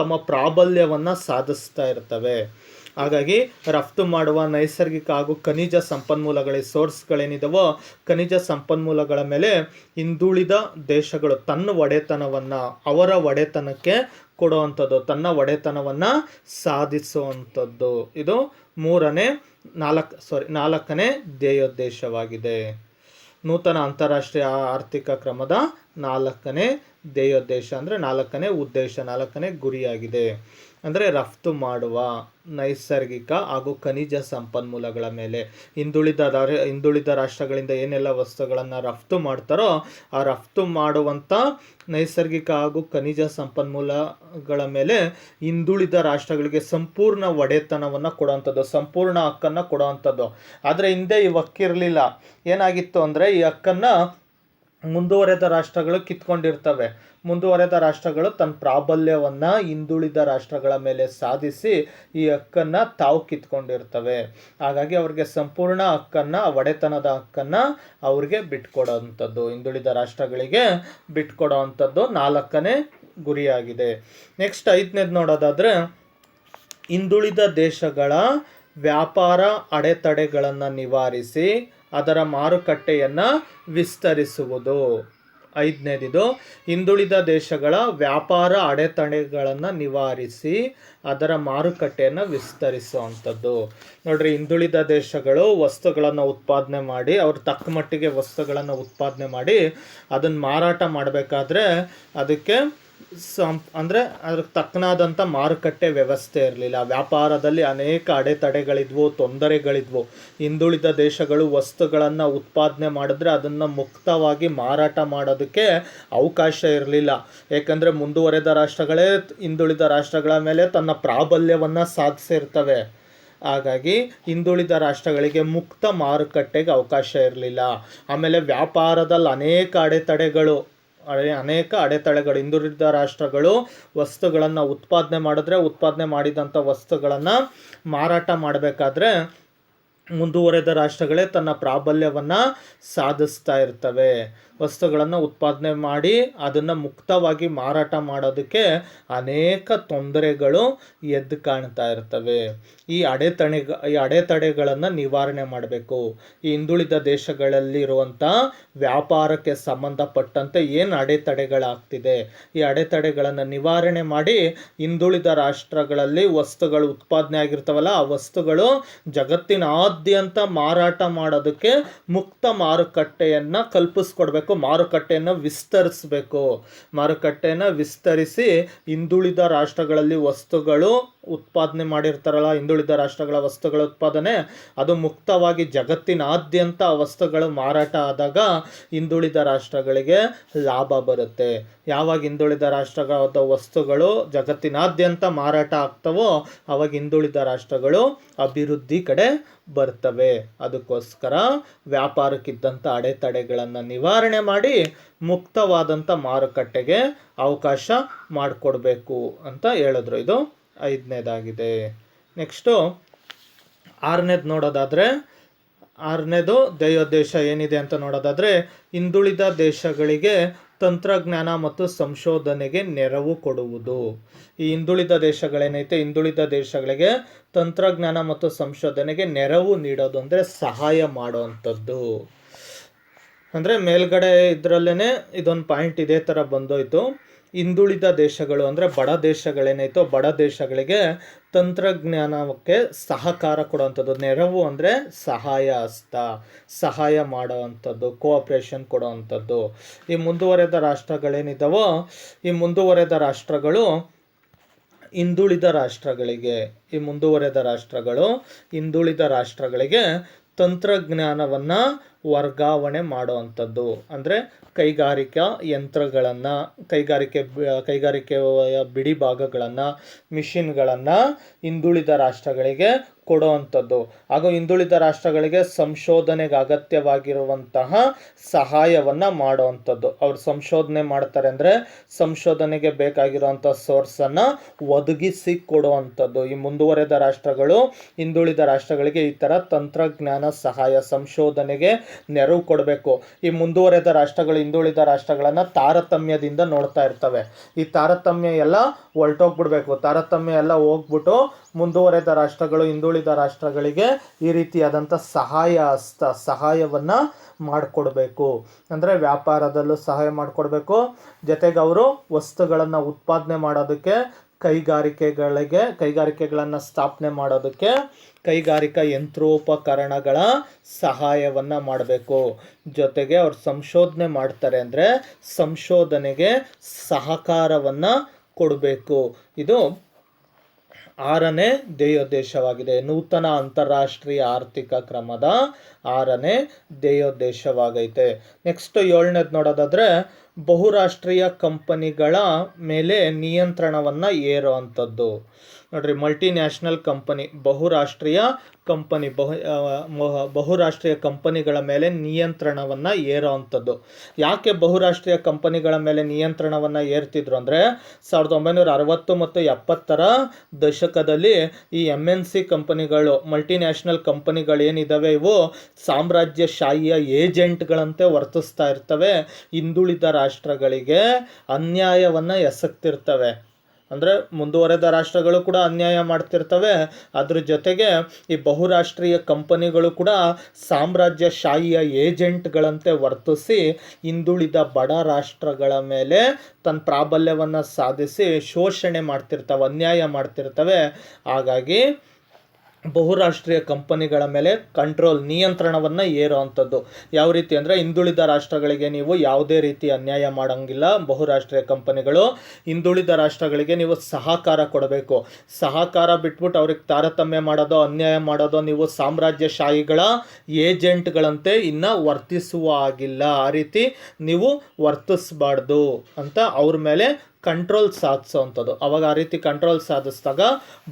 ತಮ್ಮ ಪ್ರಾಬಲ್ಯವನ್ನು ಸಾಧಿಸ್ತಾ ಇರ್ತವೆ. ಹಾಗಾಗಿ ರಫ್ತು ಮಾಡುವ ನೈಸರ್ಗಿಕ ಹಾಗೂ ಖನಿಜ ಸಂಪನ್ಮೂಲಗಳ ಸೋರ್ಸ್ಗಳೇನಿದಾವೋ, ಖನಿಜ ಸಂಪನ್ಮೂಲಗಳ ಮೇಲೆ ಹಿಂದುಳಿದ ದೇಶಗಳು ತನ್ನ ಒಡೆತನವನ್ನು ಅವರ ಒಡೆತನಕ್ಕೆ ಕೊಡುವಂಥದ್ದು, ತನ್ನ ಒಡೆತನವನ್ನು ಸಾಧಿಸುವಂಥದ್ದು. ಇದು 4ನೇ ಧ್ಯೇಯೋದ್ದೇಶವಾಗಿದೆ. ನೂತನ ಅಂತಾರಾಷ್ಟ್ರೀಯ ಆರ್ಥಿಕ ಕ್ರಮದ 4ನೇ ಧ್ಯೇಯೋದ್ದೇಶ ಅಂದರೆ 4ನೇ ಉದ್ದೇಶ, 4ನೇ ಗುರಿಯಾಗಿದೆ. ಅಂದರೆ ರಫ್ತು ಮಾಡುವ ನೈಸರ್ಗಿಕ ಹಾಗೂ ಖನಿಜ ಸಂಪನ್ಮೂಲಗಳ ಮೇಲೆ ಹಿಂದುಳಿದ ರಾಷ್ಟ್ರಗಳಿಂದ ಏನೆಲ್ಲ ವಸ್ತುಗಳನ್ನು ರಫ್ತು ಮಾಡ್ತಾರೋ ಆ ರಫ್ತು ಮಾಡುವಂಥ ನೈಸರ್ಗಿಕ ಹಾಗೂ ಖನಿಜ ಸಂಪನ್ಮೂಲಗಳ ಮೇಲೆ ಹಿಂದುಳಿದ ರಾಷ್ಟ್ರಗಳಿಗೆ ಸಂಪೂರ್ಣ ಒಡೆತನವನ್ನು ಕೊಡುವಂಥದ್ದು, ಸಂಪೂರ್ಣ ಹಕ್ಕನ್ನು ಕೊಡುವಂಥದ್ದು. ಆದರೆ ಹಿಂದೆ ಈ ಹಕ್ಕಿರಲಿಲ್ಲ. ಏನಾಗಿತ್ತು ಅಂದರೆ ಈ ಹಕ್ಕನ್ನು ಮುಂದುವರೆದ ರಾಷ್ಟ್ರಗಳು ಕಿತ್ಕೊಂಡಿರ್ತವೆ. ಮುಂದುವರೆದ ರಾಷ್ಟ್ರಗಳು ತನ್ನ ಪ್ರಾಬಲ್ಯವನ್ನು ಹಿಂದುಳಿದ ರಾಷ್ಟ್ರಗಳ ಮೇಲೆ ಸಾಧಿಸಿ ಈ ಹಕ್ಕನ್ನು ತಾವು ಕಿತ್ಕೊಂಡಿರ್ತವೆ. ಹಾಗಾಗಿ ಅವ್ರಿಗೆ ಸಂಪೂರ್ಣ ಹಕ್ಕನ್ನು, ಒಡೆತನದ ಹಕ್ಕನ್ನು ಅವ್ರಿಗೆ ಬಿಟ್ಕೊಡೋವಂಥದ್ದು, ಹಿಂದುಳಿದ ರಾಷ್ಟ್ರಗಳಿಗೆ ಬಿಟ್ಕೊಡೋವಂಥದ್ದು 4ನೇ ಗುರಿಯಾಗಿದೆ. ನೆಕ್ಸ್ಟ್ 5ನೇದು ನೋಡೋದಾದರೆ ಹಿಂದುಳಿದ ದೇಶಗಳ ವ್ಯಾಪಾರ ಅಡೆತಡೆಗಳನ್ನು ನಿವಾರಿಸಿ ಅದರ ಮಾರುಕಟ್ಟೆಯನ್ನು ವಿಸ್ತರಿಸುವುದು. 5ನೇದಿದು ಹಿಂದುಳಿದ ದೇಶಗಳ ವ್ಯಾಪಾರ ಅಡೆತಡೆಗಳನ್ನು ನಿವಾರಿಸಿ ಅದರ ಮಾರುಕಟ್ಟೆಯನ್ನು ವಿಸ್ತರಿಸುವಂಥದ್ದು. ನೋಡ್ರಿ, ಹಿಂದುಳಿದ ದೇಶಗಳು ವಸ್ತುಗಳನ್ನು ಉತ್ಪಾದನೆ ಮಾಡಿ ಅವ್ರ ತಕ್ಕ ಮಟ್ಟಿಗೆ ವಸ್ತುಗಳನ್ನು ಉತ್ಪಾದನೆ ಮಾಡಿ ಅದನ್ನು ಮಾರಾಟ ಮಾಡಬೇಕಾದ್ರೆ ಅದಕ್ಕೆ ಅಂದರೆ ಅದಕ್ಕೆ ತಕ್ಕನಾದಂಥ ಮಾರುಕಟ್ಟೆ ವ್ಯವಸ್ಥೆ ಇರಲಿಲ್ಲ. ವ್ಯಾಪಾರದಲ್ಲಿ ಅನೇಕ ಅಡೆತಡೆಗಳಿದ್ವು, ತೊಂದರೆಗಳಿದ್ವು. ಹಿಂದುಳಿದ ದೇಶಗಳು ವಸ್ತುಗಳನ್ನು ಉತ್ಪಾದನೆ ಮಾಡಿದ್ರೆ ಅದನ್ನು ಮುಕ್ತವಾಗಿ ಮಾರಾಟ ಮಾಡೋದಕ್ಕೆ ಅವಕಾಶ ಇರಲಿಲ್ಲ. ಏಕೆಂದರೆ ಮುಂದುವರೆದ ರಾಷ್ಟ್ರಗಳೇ ಹಿಂದುಳಿದ ರಾಷ್ಟ್ರಗಳ ಮೇಲೆ ತನ್ನ ಪ್ರಾಬಲ್ಯವನ್ನು ಸಾಧಿಸಿರ್ತವೆ. ಹಾಗಾಗಿ ಹಿಂದುಳಿದ ರಾಷ್ಟ್ರಗಳಿಗೆ ಮುಕ್ತ ಮಾರುಕಟ್ಟೆಗೆ ಅವಕಾಶ ಇರಲಿಲ್ಲ. ಆಮೇಲೆ ವ್ಯಾಪಾರದಲ್ಲಿ ಅನೇಕ ಅಡೆತಡೆಗಳು. ಹಿಂದುಳಿದ ರಾಷ್ಟ್ರಗಳು ವಸ್ತುಗಳನ್ನು ಉತ್ಪಾದನೆ ಮಾಡಿದ್ರೆ ಉತ್ಪಾದನೆ ಮಾಡಿದಂಥ ವಸ್ತುಗಳನ್ನು ಮಾರಾಟ ಮಾಡಬೇಕಾದ್ರೆ ಮುಂದುವರೆದ ರಾಷ್ಟ್ರಗಳೇ ತನ್ನ ಪ್ರಾಬಲ್ಯವನ್ನು ಸಾಧಿಸ್ತಾ ಇರ್ತವೆ. ವಸ್ತುಗಳನ್ನು ಉತ್ಪಾದನೆ ಮಾಡಿ ಅದನ್ನು ಮುಕ್ತವಾಗಿ ಮಾರಾಟ ಮಾಡೋದಕ್ಕೆ ಅನೇಕ ತೊಂದರೆಗಳು ಎದ್ದು ಕಾಣ್ತಾ ಇರ್ತವೆ. ಈ ಅಡೆತಡೆಗಳನ್ನು ನಿವಾರಣೆ ಮಾಡಬೇಕು. ಈ ಹಿಂದುಳಿದ ದೇಶಗಳಲ್ಲಿರುವಂಥ ವ್ಯಾಪಾರಕ್ಕೆ ಸಂಬಂಧಪಟ್ಟಂತೆ ಏನು ಅಡೆತಡೆಗಳಾಗ್ತಿದೆ, ಈ ಅಡೆತಡೆಗಳನ್ನು ನಿವಾರಣೆ ಮಾಡಿ ಹಿಂದುಳಿದ ರಾಷ್ಟ್ರಗಳಲ್ಲಿ ವಸ್ತುಗಳು ಉತ್ಪಾದನೆ ಆಗಿರ್ತಾವಲ್ಲ, ಆ ವಸ್ತುಗಳು ಜಗತ್ತಿನಾದ್ಯಂತ ಮಾರಾಟ ಮಾಡೋದಕ್ಕೆ ಮುಕ್ತ ಮಾರುಕಟ್ಟೆಯನ್ನು ಕಲ್ಪಿಸ್ಕೊಡ್ಬೇಕು. ಮಾರುಕಟ್ಟೆಯನ್ನು ವಿಸ್ತರಿಸಬೇಕು. ಮಾರುಕಟ್ಟೆಯನ್ನು ವಿಸ್ತರಿಸಿ ಹಿಂದುಳಿದ ರಾಷ್ಟ್ರಗಳಲ್ಲಿ ವಸ್ತುಗಳು ಉತ್ಪಾದನೆ ಮಾಡಿರ್ತಾರಲ್ಲ, ಹಿಂದುಳಿದ ರಾಷ್ಟ್ರಗಳ ವಸ್ತುಗಳ ಉತ್ಪಾದನೆ ಅದು ಮುಕ್ತವಾಗಿ ಜಗತ್ತಿನಾದ್ಯಂತ ವಸ್ತುಗಳು ಮಾರಾಟ ಆದಾಗ ಹಿಂದುಳಿದ ರಾಷ್ಟ್ರಗಳಿಗೆ ಲಾಭ ಬರುತ್ತೆ. ಯಾವಾಗ ಹಿಂದುಳಿದ ರಾಷ್ಟ್ರಗಳ ವಸ್ತುಗಳು ಜಗತ್ತಿನಾದ್ಯಂತ ಮಾರಾಟ ಆಗ್ತವೋ ಆವಾಗ ಹಿಂದುಳಿದ ರಾಷ್ಟ್ರಗಳು ಅಭಿವೃದ್ಧಿ ಕಡೆ ಬರ್ತವೆ. ಅದಕ್ಕೋಸ್ಕರ ವ್ಯಾಪಾರಕ್ಕಿದ್ದಂಥ ಅಡೆತಡೆಗಳನ್ನು ನಿವಾರಣೆ ಮಾಡಿ ಮುಕ್ತವಾದಂಥ ಮಾರುಕಟ್ಟೆಗೆ ಅವಕಾಶ ಮಾಡಿಕೊಡ್ಬೇಕು ಅಂತ ಹೇಳಿದ್ರು. ಇದು 5ನೇದಾಗಿದೆ. ನೆಕ್ಸ್ಟು 6ನೇದು ನೋಡೋದಾದರೆ, 6ನೇದು ಧ್ಯೇಯೋದ್ದೇಶ ಏನಿದೆ ಅಂತ ನೋಡೋದಾದರೆ, ಹಿಂದುಳಿದ ದೇಶಗಳಿಗೆ ತಂತ್ರಜ್ಞಾನ ಮತ್ತು ಸಂಶೋಧನೆಗೆ ನೆರವು ಕೊಡುವುದು. ಈ ಹಿಂದುಳಿದ ದೇಶಗಳೇನೈತೆ, ಹಿಂದುಳಿದ ದೇಶಗಳಿಗೆ ತಂತ್ರಜ್ಞಾನ ಮತ್ತು ಸಂಶೋಧನೆಗೆ ನೆರವು ನೀಡೋದು ಅಂದರೆ ಸಹಾಯ ಮಾಡುವಂಥದ್ದು. ಅಂದರೆ ಮೇಲ್ಗಡೆ ಇದರಲ್ಲೇ ಇದೊಂದು ಪಾಯಿಂಟ್ ಇದೇ ಥರ ಬಂದೋಯ್ತು. ಹಿಂದುಳಿದ ದೇಶಗಳು ಅಂದರೆ ಬಡ ದೇಶಗಳೇನೈತೋ ಬಡ ದೇಶಗಳಿಗೆ ತಂತ್ರಜ್ಞಾನಕ್ಕೆ ಸಹಕಾರ ಕೊಡುವಂಥದ್ದು. ನೆರವು ಅಂದರೆ ಸಹಾಯ ಹಸ್ತ, ಸಹಾಯ ಮಾಡುವಂಥದ್ದು, ಕೋಆಪ್ರೇಷನ್ ಕೊಡುವಂಥದ್ದು. ಈ ಮುಂದುವರೆದ ರಾಷ್ಟ್ರಗಳೇನಿದ್ದಾವೋ ಈ ಮುಂದುವರೆದ ರಾಷ್ಟ್ರಗಳು ಹಿಂದುಳಿದ ರಾಷ್ಟ್ರಗಳಿಗೆ ತಂತ್ರಜ್ಞಾನವನ್ನು ವರ್ಗಾವಣೆ ಮಾಡುವಂಥದ್ದು. ಅಂದರೆ ಕೈಗಾರಿಕೆಯ ಬಿಡಿ ಭಾಗಗಳನ್ನು, ಮಿಷಿನ್ಗಳನ್ನು ಹಿಂದುಳಿದ ರಾಷ್ಟ್ರಗಳಿಗೆ ಕೊಡುವಂಥದ್ದು. ಹಾಗೂ ಹಿಂದುಳಿದ ರಾಷ್ಟ್ರಗಳಿಗೆ ಸಂಶೋಧನೆಗೆ ಅಗತ್ಯವಾಗಿರುವಂತಹ ಸಹಾಯವನ್ನು ಮಾಡುವಂಥದ್ದು. ಅವ್ರು ಸಂಶೋಧನೆ ಮಾಡ್ತಾರೆ ಅಂದರೆ ಸಂಶೋಧನೆಗೆ ಬೇಕಾಗಿರುವಂಥ ಸೋರ್ಸನ್ನು ಒದಗಿಸಿ ಕೊಡುವಂಥದ್ದು. ಈ ಮುಂದುವರೆದ ರಾಷ್ಟ್ರಗಳು ಹಿಂದುಳಿದ ರಾಷ್ಟ್ರಗಳಿಗೆ ಈ ಥರ ತಂತ್ರಜ್ಞಾನ ಸಹಾಯ, ಸಂಶೋಧನೆಗೆ ನೆರವು ಕೊಡಬೇಕು. ಈ ಮುಂದುವರೆದ ರಾಷ್ಟ್ರಗಳು ಹಿಂದುಳಿದ ರಾಷ್ಟ್ರಗಳನ್ನು ತಾರತಮ್ಯದಿಂದ ನೋಡ್ತಾ ಇರ್ತವೆ. ಈ ತಾರತಮ್ಯ ಎಲ್ಲ ಹೊರಟೋಗ್ಬಿಡ್ಬೇಕು. ತಾರತಮ್ಯ ಎಲ್ಲ ಹೋಗ್ಬಿಟ್ಟು ಮುಂದುವರೆದ ರಾಷ್ಟ್ರಗಳು ಹಿಂದುಳಿದ ರಾಷ್ಟ್ರಗಳಿಗೆ ಈ ರೀತಿಯಾದಂಥ ಸಹಾಯವನ್ನು ಮಾಡಿಕೊಡ್ಬೇಕು. ಅಂದರೆ ವ್ಯಾಪಾರದಲ್ಲೂ ಸಹಾಯ ಮಾಡಿಕೊಡ್ಬೇಕು, ಜೊತೆಗೆ ಅವರು ವಸ್ತುಗಳನ್ನು ಉತ್ಪಾದನೆ ಮಾಡೋದಕ್ಕೆ ಕೈಗಾರಿಕೆಗಳನ್ನು ಸ್ಥಾಪನೆ ಮಾಡೋದಕ್ಕೆ ಕೈಗಾರಿಕಾ ಯಂತ್ರೋಪಕರಣಗಳ ಸಹಾಯವನ್ನು ಮಾಡಬೇಕು. ಜೊತೆಗೆ ಅವ್ರು ಸಂಶೋಧನೆ ಮಾಡ್ತಾರೆ ಅಂದರೆ ಸಂಶೋಧನೆಗೆ ಸಹಕಾರವನ್ನು ಕೊಡಬೇಕು. ಇದು 6ನೇ ಧ್ಯೇಯೋದ್ದೇಶವಾಗಿದೆ. ನೂತನ ಅಂತಾರಾಷ್ಟ್ರೀಯ ಆರ್ಥಿಕ ಕ್ರಮದ 6ನೇ ಧ್ಯೇಯೋದ್ದೇಶವಾಗೈತೆ. ನೆಕ್ಸ್ಟ್ 7ನೇದು ನೋಡೋದಾದರೆ, ಬಹುರಾಷ್ಟ್ರೀಯ ಕಂಪನಿಗಳ ಮೇಲೆ ನಿಯಂತ್ರಣವನ್ನು ಏರುವಂಥದ್ದು. ನೋಡ್ರಿ, ಮಲ್ಟಿನ್ಯಾಷನಲ್ ಕಂಪನಿ, ಬಹುರಾಷ್ಟ್ರೀಯ ಕಂಪನಿಗಳ ಮೇಲೆ ನಿಯಂತ್ರಣವನ್ನು ಏರುವಂಥದ್ದು. ಯಾಕೆ ಬಹುರಾಷ್ಟ್ರೀಯ ಕಂಪನಿಗಳ ಮೇಲೆ ನಿಯಂತ್ರಣವನ್ನು ಏರ್ತಿದ್ರು ಅಂದರೆ 1960 ಮತ್ತು 70ರ ದಶಕದಲ್ಲಿ ಈ MNC ಕಂಪನಿಗಳು, ಮಲ್ಟಿನ್ಯಾಷನಲ್ ಕಂಪನಿಗಳೇನಿದ್ದಾವೆ ಇವು ಸಾಮ್ರಾಜ್ಯಶಾಹಿಯ ಏಜೆಂಟ್ಗಳಂತೆ ವರ್ತಿಸ್ತಾ ಇರ್ತವೆ. ಹಿಂದುಳಿದ ರಾಷ್ಟ್ರಗಳಿಗೆ ಅನ್ಯಾಯವನ್ನು ಎಸಗ್ತಿರ್ತವೆ. ಅಂದರೆ ಮುಂದುವರೆದ ರಾಷ್ಟ್ರಗಳು ಕೂಡ ಅನ್ಯಾಯ ಮಾಡ್ತಿರ್ತವೆ. ಅದ್ರ ಜೊತೆಗೆ ಈ ಬಹುರಾಷ್ಟ್ರೀಯ ಕಂಪನಿಗಳು ಕೂಡ ಸಾಮ್ರಾಜ್ಯಶಾಹಿಯ ಏಜೆಂಟ್ಗಳಂತೆ ವರ್ತಿಸಿ ಹಿಂದುಳಿದ ಬಡ ರಾಷ್ಟ್ರಗಳ ಮೇಲೆ ತನ್ನ ಪ್ರಾಬಲ್ಯವನ್ನು ಸಾಧಿಸಿ ಶೋಷಣೆ ಮಾಡ್ತಿರ್ತವೆ, ಅನ್ಯಾಯ ಮಾಡ್ತಿರ್ತವೆ. ಹಾಗಾಗಿ ಬಹುರಾಷ್ಟ್ರೀಯ ಕಂಪನಿಗಳ ಮೇಲೆ ನಿಯಂತ್ರಣವನ್ನು ಏರೋ ಅಂಥದ್ದು. ಯಾವ ರೀತಿ ಅಂದರೆ ಹಿಂದುಳಿದ ರಾಷ್ಟ್ರಗಳಿಗೆ ನೀವು ಯಾವುದೇ ರೀತಿ ಅನ್ಯಾಯ ಮಾಡೋಂಗಿಲ್ಲ. ಬಹುರಾಷ್ಟ್ರೀಯ ಕಂಪನಿಗಳು ಹಿಂದುಳಿದ ರಾಷ್ಟ್ರಗಳಿಗೆ ನೀವು ಸಹಕಾರ ಕೊಡಬೇಕು. ಸಹಕಾರ ಬಿಟ್ಬಿಟ್ಟು ಅವ್ರಿಗೆ ತಾರತಮ್ಯ ಮಾಡೋದು, ಅನ್ಯಾಯ ಮಾಡೋದು, ನೀವು ಸಾಮ್ರಾಜ್ಯಶಾಹಿಗಳ ಏಜೆಂಟ್ಗಳಂತೆ ಇನ್ನು ವರ್ತಿಸುವ ಆಗಿಲ್ಲ. ಆ ರೀತಿ ನೀವು ವರ್ತಿಸ್ಬಾರ್ದು ಅಂತ ಅವ್ರ ಮೇಲೆ ಕಂಟ್ರೋಲ್ ಸಾಧಿಸೋವಂಥದ್ದು. ಅವಾಗ ಆ ರೀತಿ ಕಂಟ್ರೋಲ್ ಸಾಧಿಸಿದಾಗ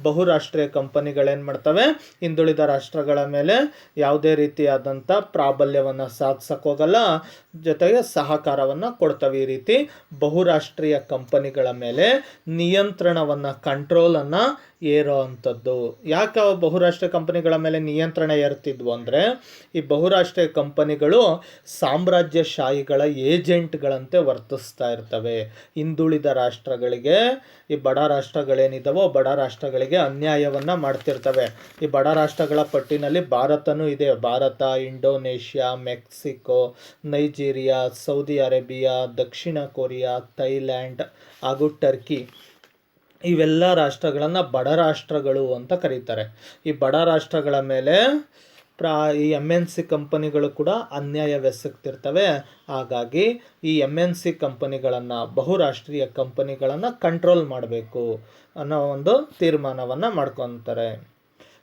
ಬಹುರಾಷ್ಟ್ರೀಯ ಕಂಪನಿಗಳೇನು ಮಾಡ್ತವೆ, ಹಿಂದುಳಿದ ರಾಷ್ಟ್ರಗಳ ಮೇಲೆ ಯಾವುದೇ ರೀತಿಯಾದಂಥ ಪ್ರಾಬಲ್ಯವನ್ನು ಸಾಧಿಸೋಕ್ಕೋಗಲ್ಲ, ಜೊತೆಗೆ ಸಹಕಾರವನ್ನು ಕೊಡ್ತವೆ. ಈ ರೀತಿ ಬಹುರಾಷ್ಟ್ರೀಯ ಕಂಪನಿಗಳ ಮೇಲೆ ನಿಯಂತ್ರಣವನ್ನು, ಕಂಟ್ರೋಲನ್ನು ಏರೋ ಅಂಥದ್ದು. ಯಾಕೆ ಬಹುರಾಷ್ಟ್ರೀಯ ಕಂಪನಿಗಳ ಮೇಲೆ ನಿಯಂತ್ರಣ ಏರ್ತಿದ್ವು ಅಂದರೆ, ಈ ಬಹುರಾಷ್ಟ್ರೀಯ ಕಂಪನಿಗಳು ಸಾಮ್ರಾಜ್ಯಶಾಹಿಗಳ ಏಜೆಂಟ್ಗಳಂತೆ ವರ್ತಿಸ್ತಾ ಇರ್ತವೆ. ಹಿಂದುಳಿದ ರಾಷ್ಟ್ರಗಳಿಗೆ, ಈ ಬಡ ರಾಷ್ಟ್ರಗಳೇನಿದ್ದಾವೋ ಬಡ ರಾಷ್ಟ್ರಗಳಿಗೆ ಅನ್ಯಾಯವನ್ನು ಮಾಡ್ತಿರ್ತವೆ. ಈ ಬಡ ರಾಷ್ಟ್ರಗಳ ಪಟ್ಟಿನಲ್ಲಿ ಭಾರತನೂ ಇದೆ. Bharat, Indonesia, Mexico, Nigeria, Saudi Arabia, ದಕ್ಷಿಣ ಕೊರಿಯಾ, ಥೈಲ್ಯಾಂಡ್ ಹಾಗೂ ಟರ್ಕಿ, ಇವೆಲ್ಲ ರಾಷ್ಟ್ರಗಳನ್ನು ಬಡ ರಾಷ್ಟ್ರಗಳು ಅಂತ ಕರೀತಾರೆ. ಈ ಬಡ ರಾಷ್ಟ್ರಗಳ ಮೇಲೆ ಈ MNC ಕಂಪನಿಗಳು ಕೂಡ ಅನ್ಯಾಯವೆಸಗ್ತಿರ್ತವೆ. ಹಾಗಾಗಿ ಈ MNC ಕಂಪನಿಗಳನ್ನು, ಬಹುರಾಷ್ಟ್ರೀಯ ಕಂಪನಿಗಳನ್ನು ಕಂಟ್ರೋಲ್ ಮಾಡಬೇಕು ಅನ್ನೋ ಒಂದು ತೀರ್ಮಾನವನ್ನು ಮಾಡ್ಕೊತಾರೆ.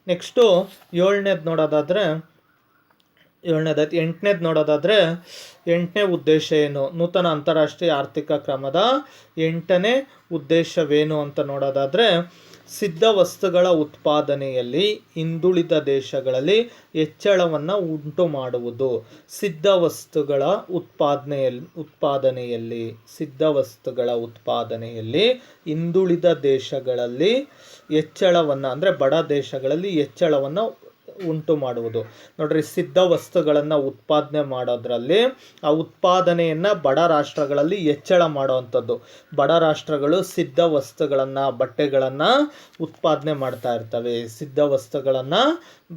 ನೆಕ್ಸ್ಟು 8ನೇದು ನೋಡೋದಾದರೆ 8ನೇ ಉದ್ದೇಶ ಏನು, ನೂತನ ಅಂತಾರಾಷ್ಟ್ರೀಯ ಆರ್ಥಿಕ ಕ್ರಮದ 8ನೇ ಉದ್ದೇಶವೇನು ಅಂತ ನೋಡೋದಾದರೆ, ಸಿದ್ಧ ವಸ್ತುಗಳ ಉತ್ಪಾದನೆಯಲ್ಲಿ ಹಿಂದುಳಿದ ದೇಶಗಳಲ್ಲಿ ಹೆಚ್ಚಳವನ್ನು ಉಂಟು ಮಾಡುವುದು. ಸಿದ್ಧ ವಸ್ತುಗಳ ಉತ್ಪಾದನೆಯಲ್ಲಿ ಹಿಂದುಳಿದ ದೇಶಗಳಲ್ಲಿ ಹೆಚ್ಚಳವನ್ನು, ಅಂದರೆ ಬಡ ದೇಶಗಳಲ್ಲಿ ಹೆಚ್ಚಳವನ್ನು ಉಂಟು ಮಾಡುವುದು. ನೋಡ್ರಿ, ಸಿದ್ಧ ವಸ್ತುಗಳನ್ನು ಉತ್ಪಾದನೆ ಮಾಡೋದ್ರಲ್ಲಿ ಆ ಉತ್ಪಾದನೆಯನ್ನು ಬಡ ರಾಷ್ಟ್ರಗಳಲ್ಲಿ ಹೆಚ್ಚಳ ಮಾಡುವಂಥದ್ದು. ಬಡ ರಾಷ್ಟ್ರಗಳು ಸಿದ್ಧ ವಸ್ತುಗಳನ್ನು, ಬಟ್ಟೆಗಳನ್ನು ಉತ್ಪಾದನೆ ಮಾಡ್ತಾ ಇರ್ತವೆ. ಸಿದ್ಧ ವಸ್ತುಗಳನ್ನು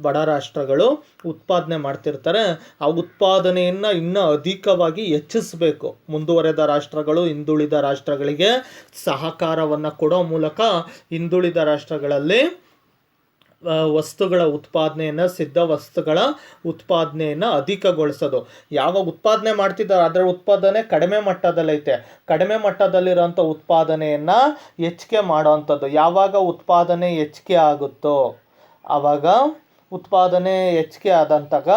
ಬಡ ರಾಷ್ಟ್ರಗಳು ಉತ್ಪಾದನೆ ಮಾಡ್ತಿರ್ತಾರೆ. ಆ ಉತ್ಪಾದನೆಯನ್ನು ಇನ್ನೂ ಅಧಿಕವಾಗಿ ಹೆಚ್ಚಿಸಬೇಕು. ಮುಂದುವರೆದ ರಾಷ್ಟ್ರಗಳು ಹಿಂದುಳಿದ ರಾಷ್ಟ್ರಗಳಿಗೆ ಸಹಕಾರವನ್ನು ಕೊಡೋ ಮೂಲಕ ಹಿಂದುಳಿದ ರಾಷ್ಟ್ರಗಳಲ್ಲಿ ವಸ್ತುಗಳ ಉತ್ಪಾದನೆಯನ್ನು, ಸಿದ್ಧ ವಸ್ತುಗಳ ಉತ್ಪಾದನೆಯನ್ನು ಅಧಿಕಗೊಳಿಸೋದು. ಯಾವಾಗ ಉತ್ಪಾದನೆ ಮಾಡ್ತಿದ್ದಾರೆ ಅದರ ಉತ್ಪಾದನೆ ಕಡಿಮೆ ಮಟ್ಟದಲ್ಲೈತೆ, ಕಡಿಮೆ ಮಟ್ಟದಲ್ಲಿರೋಂಥ ಉತ್ಪಾದನೆಯನ್ನು ಹೆಚ್ಚಿಗೆ ಮಾಡೋವಂಥದ್ದು. ಯಾವಾಗ ಉತ್ಪಾದನೆ ಹೆಚ್ಚಿಗೆ ಆಗುತ್ತೋ ಆವಾಗ, ಉತ್ಪಾದನೆ ಹೆಚ್ಚಿಗೆ ಆದಂತಾಗ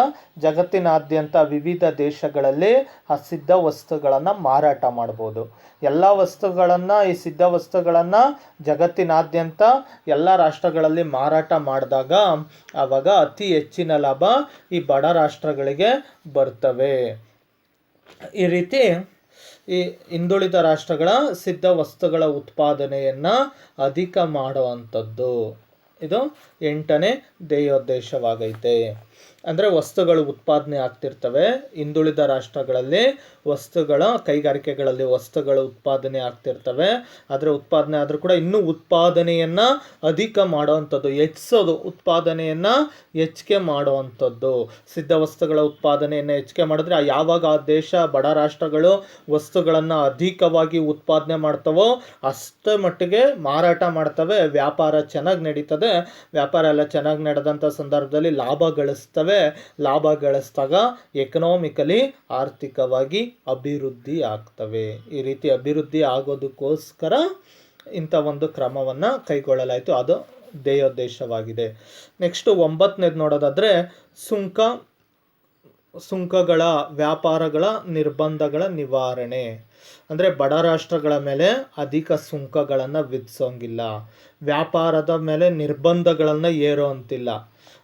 ಜಗತ್ತಿನಾದ್ಯಂತ ವಿವಿಧ ದೇಶಗಳಲ್ಲಿ ಆ ಸಿದ್ಧ ವಸ್ತುಗಳನ್ನು ಮಾರಾಟ ಮಾಡ್ಬೋದು. ಎಲ್ಲ ವಸ್ತುಗಳನ್ನು, ಈ ಸಿದ್ಧ ವಸ್ತುಗಳನ್ನು ಜಗತ್ತಿನಾದ್ಯಂತ ಎಲ್ಲ ರಾಷ್ಟ್ರಗಳಲ್ಲಿ ಮಾರಾಟ ಮಾಡಿದಾಗ ಆವಾಗ ಅತಿ ಹೆಚ್ಚಿನ ಲಾಭ ಈ ಬಡ ರಾಷ್ಟ್ರಗಳಿಗೆ ಬರ್ತವೆ. ಈ ರೀತಿ ಈ ಹಿಂದುಳಿದ ರಾಷ್ಟ್ರಗಳ ಸಿದ್ಧ ವಸ್ತುಗಳ ಉತ್ಪಾದನೆಯನ್ನು ಅಧಿಕ ಮಾಡುವಂಥದ್ದು ಇದು 8ನೇ ಧ್ಯೇಯೋದ್ದೇಶವಾಗೈತೆ. ಅಂದರೆ ವಸ್ತುಗಳು ಉತ್ಪಾದನೆ ಆಗ್ತಿರ್ತವೆ ಹಿಂದುಳಿದ ರಾಷ್ಟ್ರಗಳಲ್ಲಿ, ವಸ್ತುಗಳ ಕೈಗಾರಿಕೆಗಳಲ್ಲಿ ವಸ್ತುಗಳು ಉತ್ಪಾದನೆ ಆಗ್ತಿರ್ತವೆ. ಅದರ ಉತ್ಪಾದನೆ ಆದರೂ ಕೂಡ ಇನ್ನೂ ಉತ್ಪಾದನೆಯನ್ನು ಅಧಿಕ ಮಾಡುವಂಥದ್ದು, ಹೆಚ್ಚಿಸೋದು, ಉತ್ಪಾದನೆಯನ್ನು ಹೆಚ್ಚಿಗೆ ಮಾಡುವಂಥದ್ದು. ಸಿದ್ಧ ವಸ್ತುಗಳ ಉತ್ಪಾದನೆಯನ್ನು ಹೆಚ್ಚಿಗೆ ಮಾಡಿದ್ರೆ ಯಾವಾಗ ಆ ದೇಶ, ಬಡ ರಾಷ್ಟ್ರಗಳು ವಸ್ತುಗಳನ್ನು ಅಧಿಕವಾಗಿ ಉತ್ಪಾದನೆ ಮಾಡ್ತವೋ ಅಷ್ಟೇ ಮಟ್ಟಿಗೆ ಮಾರಾಟ ಮಾಡ್ತವೆ, ವ್ಯಾಪಾರ ಚೆನ್ನಾಗಿ ನಡೀತದೆ. ವ್ಯಾಪಾರ ಎಲ್ಲ ಚೆನ್ನಾಗಿ ನಡೆದಂಥ ಸಂದರ್ಭದಲ್ಲಿ ಲಾಭ ಗಳಿಸಿದಾಗ ಎಕನಾಮಿಕಲಿ, ಆರ್ಥಿಕವಾಗಿ ಅಭಿವೃದ್ಧಿ ಆಗ್ತವೆ. ಈ ರೀತಿ ಅಭಿವೃದ್ಧಿ ಆಗೋದಕ್ಕೋಸ್ಕರ ಇಂಥ ಒಂದು ಕ್ರಮವನ್ನು ಕೈಗೊಳ್ಳಲಾಯಿತು. ಅದು ಧ್ಯೇಯೋದ್ದೇಶವಾಗಿದೆ. ನೆಕ್ಸ್ಟು 9ನೇದು ನೋಡೋದಾದರೆ, ಸುಂಕಗಳ, ವ್ಯಾಪಾರಗಳ ನಿರ್ಬಂಧಗಳ ನಿವಾರಣೆ. ಅಂದರೆ ಬಡ ರಾಷ್ಟ್ರಗಳ ಮೇಲೆ ಅಧಿಕ ಸುಂಕಗಳನ್ನು ವಿಧಿಸೋಂಗಿಲ್ಲ, ವ್ಯಾಪಾರದ ಮೇಲೆ ನಿರ್ಬಂಧಗಳನ್ನು ಏರೋ ಅಂತಿಲ್ಲ.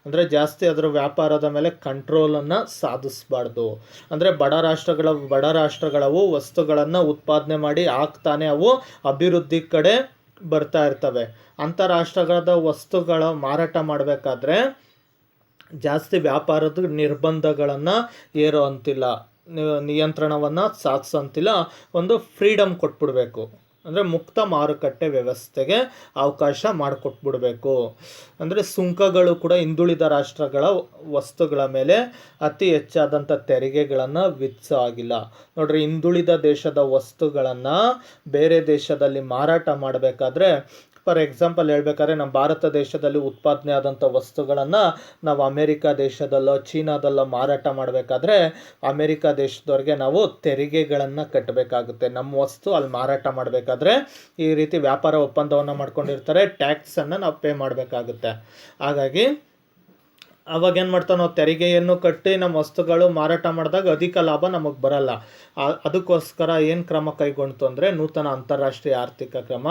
ಅಂದರೆ ಜಾಸ್ತಿ ಅದರ ವ್ಯಾಪಾರದ ಮೇಲೆ ಕಂಟ್ರೋಲನ್ನು ಸಾಧಿಸಬಾರ್ದು. ಅಂದರೆ ಬಡ ರಾಷ್ಟ್ರಗಳವು ವಸ್ತುಗಳನ್ನು ಉತ್ಪಾದನೆ ಮಾಡಿ ಆಗ್ತಾನೆ ಅವು ಅಭಿವೃದ್ಧಿ ಕಡೆ ಬರ್ತಾ ಇರ್ತವೆ. ಅಂತಾರಾಷ್ಟ್ರಗಳ ವಸ್ತುಗಳ ಮಾರಾಟ ಮಾಡಬೇಕಾದ್ರೆ ಜಾಸ್ತಿ ವ್ಯಾಪಾರದ ನಿರ್ಬಂಧಗಳನ್ನು ಏರೋ ಅಂತಿಲ್ಲ, ನಿಯಂತ್ರಣವನ್ನು ಸಾಧಿಸೋಂತಿಲ್ಲ. ಒಂದು ಫ್ರೀಡಮ್ ಕೊಟ್ಬಿಡ್ಬೇಕು. ಅಂದರೆ ಮುಕ್ತ ಮಾರುಕಟ್ಟೆ ವ್ಯವಸ್ಥೆಗೆ ಅವಕಾಶ ಮಾಡಿಕೊಟ್ಬಿಡ್ಬೇಕು. ಅಂದರೆ ಸುಂಕಗಳು ಕೂಡ ಹಿಂದುಳಿದ ರಾಷ್ಟ್ರಗಳ ವಸ್ತುಗಳ ಮೇಲೆ ಅತಿ ಹೆಚ್ಚಾದಂಥ ತೆರಿಗೆಗಳನ್ನು ವಿಧಿಸೋ ಆಗಿಲ್ಲ. ನೋಡ್ರಿ, ಹಿಂದುಳಿದ ದೇಶದ ವಸ್ತುಗಳನ್ನು ಬೇರೆ ದೇಶದಲ್ಲಿ ಮಾರಾಟ ಮಾಡಬೇಕಾದ್ರೆ, ಫಾರ್ ಎಕ್ಸಾಂಪಲ್ ಹೇಳ್ಬೇಕಾದ್ರೆ, ನಮ್ಮ ಭಾರತ ದೇಶದಲ್ಲಿ ಉತ್ಪಾದನೆ ಆದಂಥ ವಸ್ತುಗಳನ್ನು ನಾವು ಅಮೇರಿಕಾ ದೇಶದಲ್ಲೋ ಚೀನಾದಲ್ಲೋ ಮಾರಾಟ ಮಾಡಬೇಕಾದ್ರೆ ಅಮೇರಿಕಾ ದೇಶದವ್ರಿಗೆ ನಾವು ತೆರಿಗೆಗಳನ್ನು ಕಟ್ಟಬೇಕಾಗುತ್ತೆ. ನಮ್ಮ ವಸ್ತು ಅಲ್ಲಿ ಮಾರಾಟ ಮಾಡಬೇಕಾದ್ರೆ ಈ ರೀತಿ ವ್ಯಾಪಾರ ಒಪ್ಪಂದವನ್ನು ಮಾಡ್ಕೊಂಡಿರ್ತಾರೆ, ಟ್ಯಾಕ್ಸನ್ನು ನಾವು ಪೇ ಮಾಡಬೇಕಾಗುತ್ತೆ. ಹಾಗಾಗಿ ಅವಾಗ ಏನು ಮಾಡ್ತಾವೆ, ನಾವು ತೆರಿಗೆಯನ್ನು ಕಟ್ಟಿ ನಮ್ಮ ವಸ್ತುಗಳು ಮಾರಾಟ ಮಾಡಿದಾಗ ಅಧಿಕ ಲಾಭ ನಮಗೆ ಬರಲ್ಲ. ಅದಕ್ಕೋಸ್ಕರ ಏನು ಕ್ರಮ ಕೈಗೊಂಡು ಅಂದರೆ ನೂತನ ಅಂತಾರಾಷ್ಟ್ರೀಯ ಆರ್ಥಿಕ ಕ್ರಮ.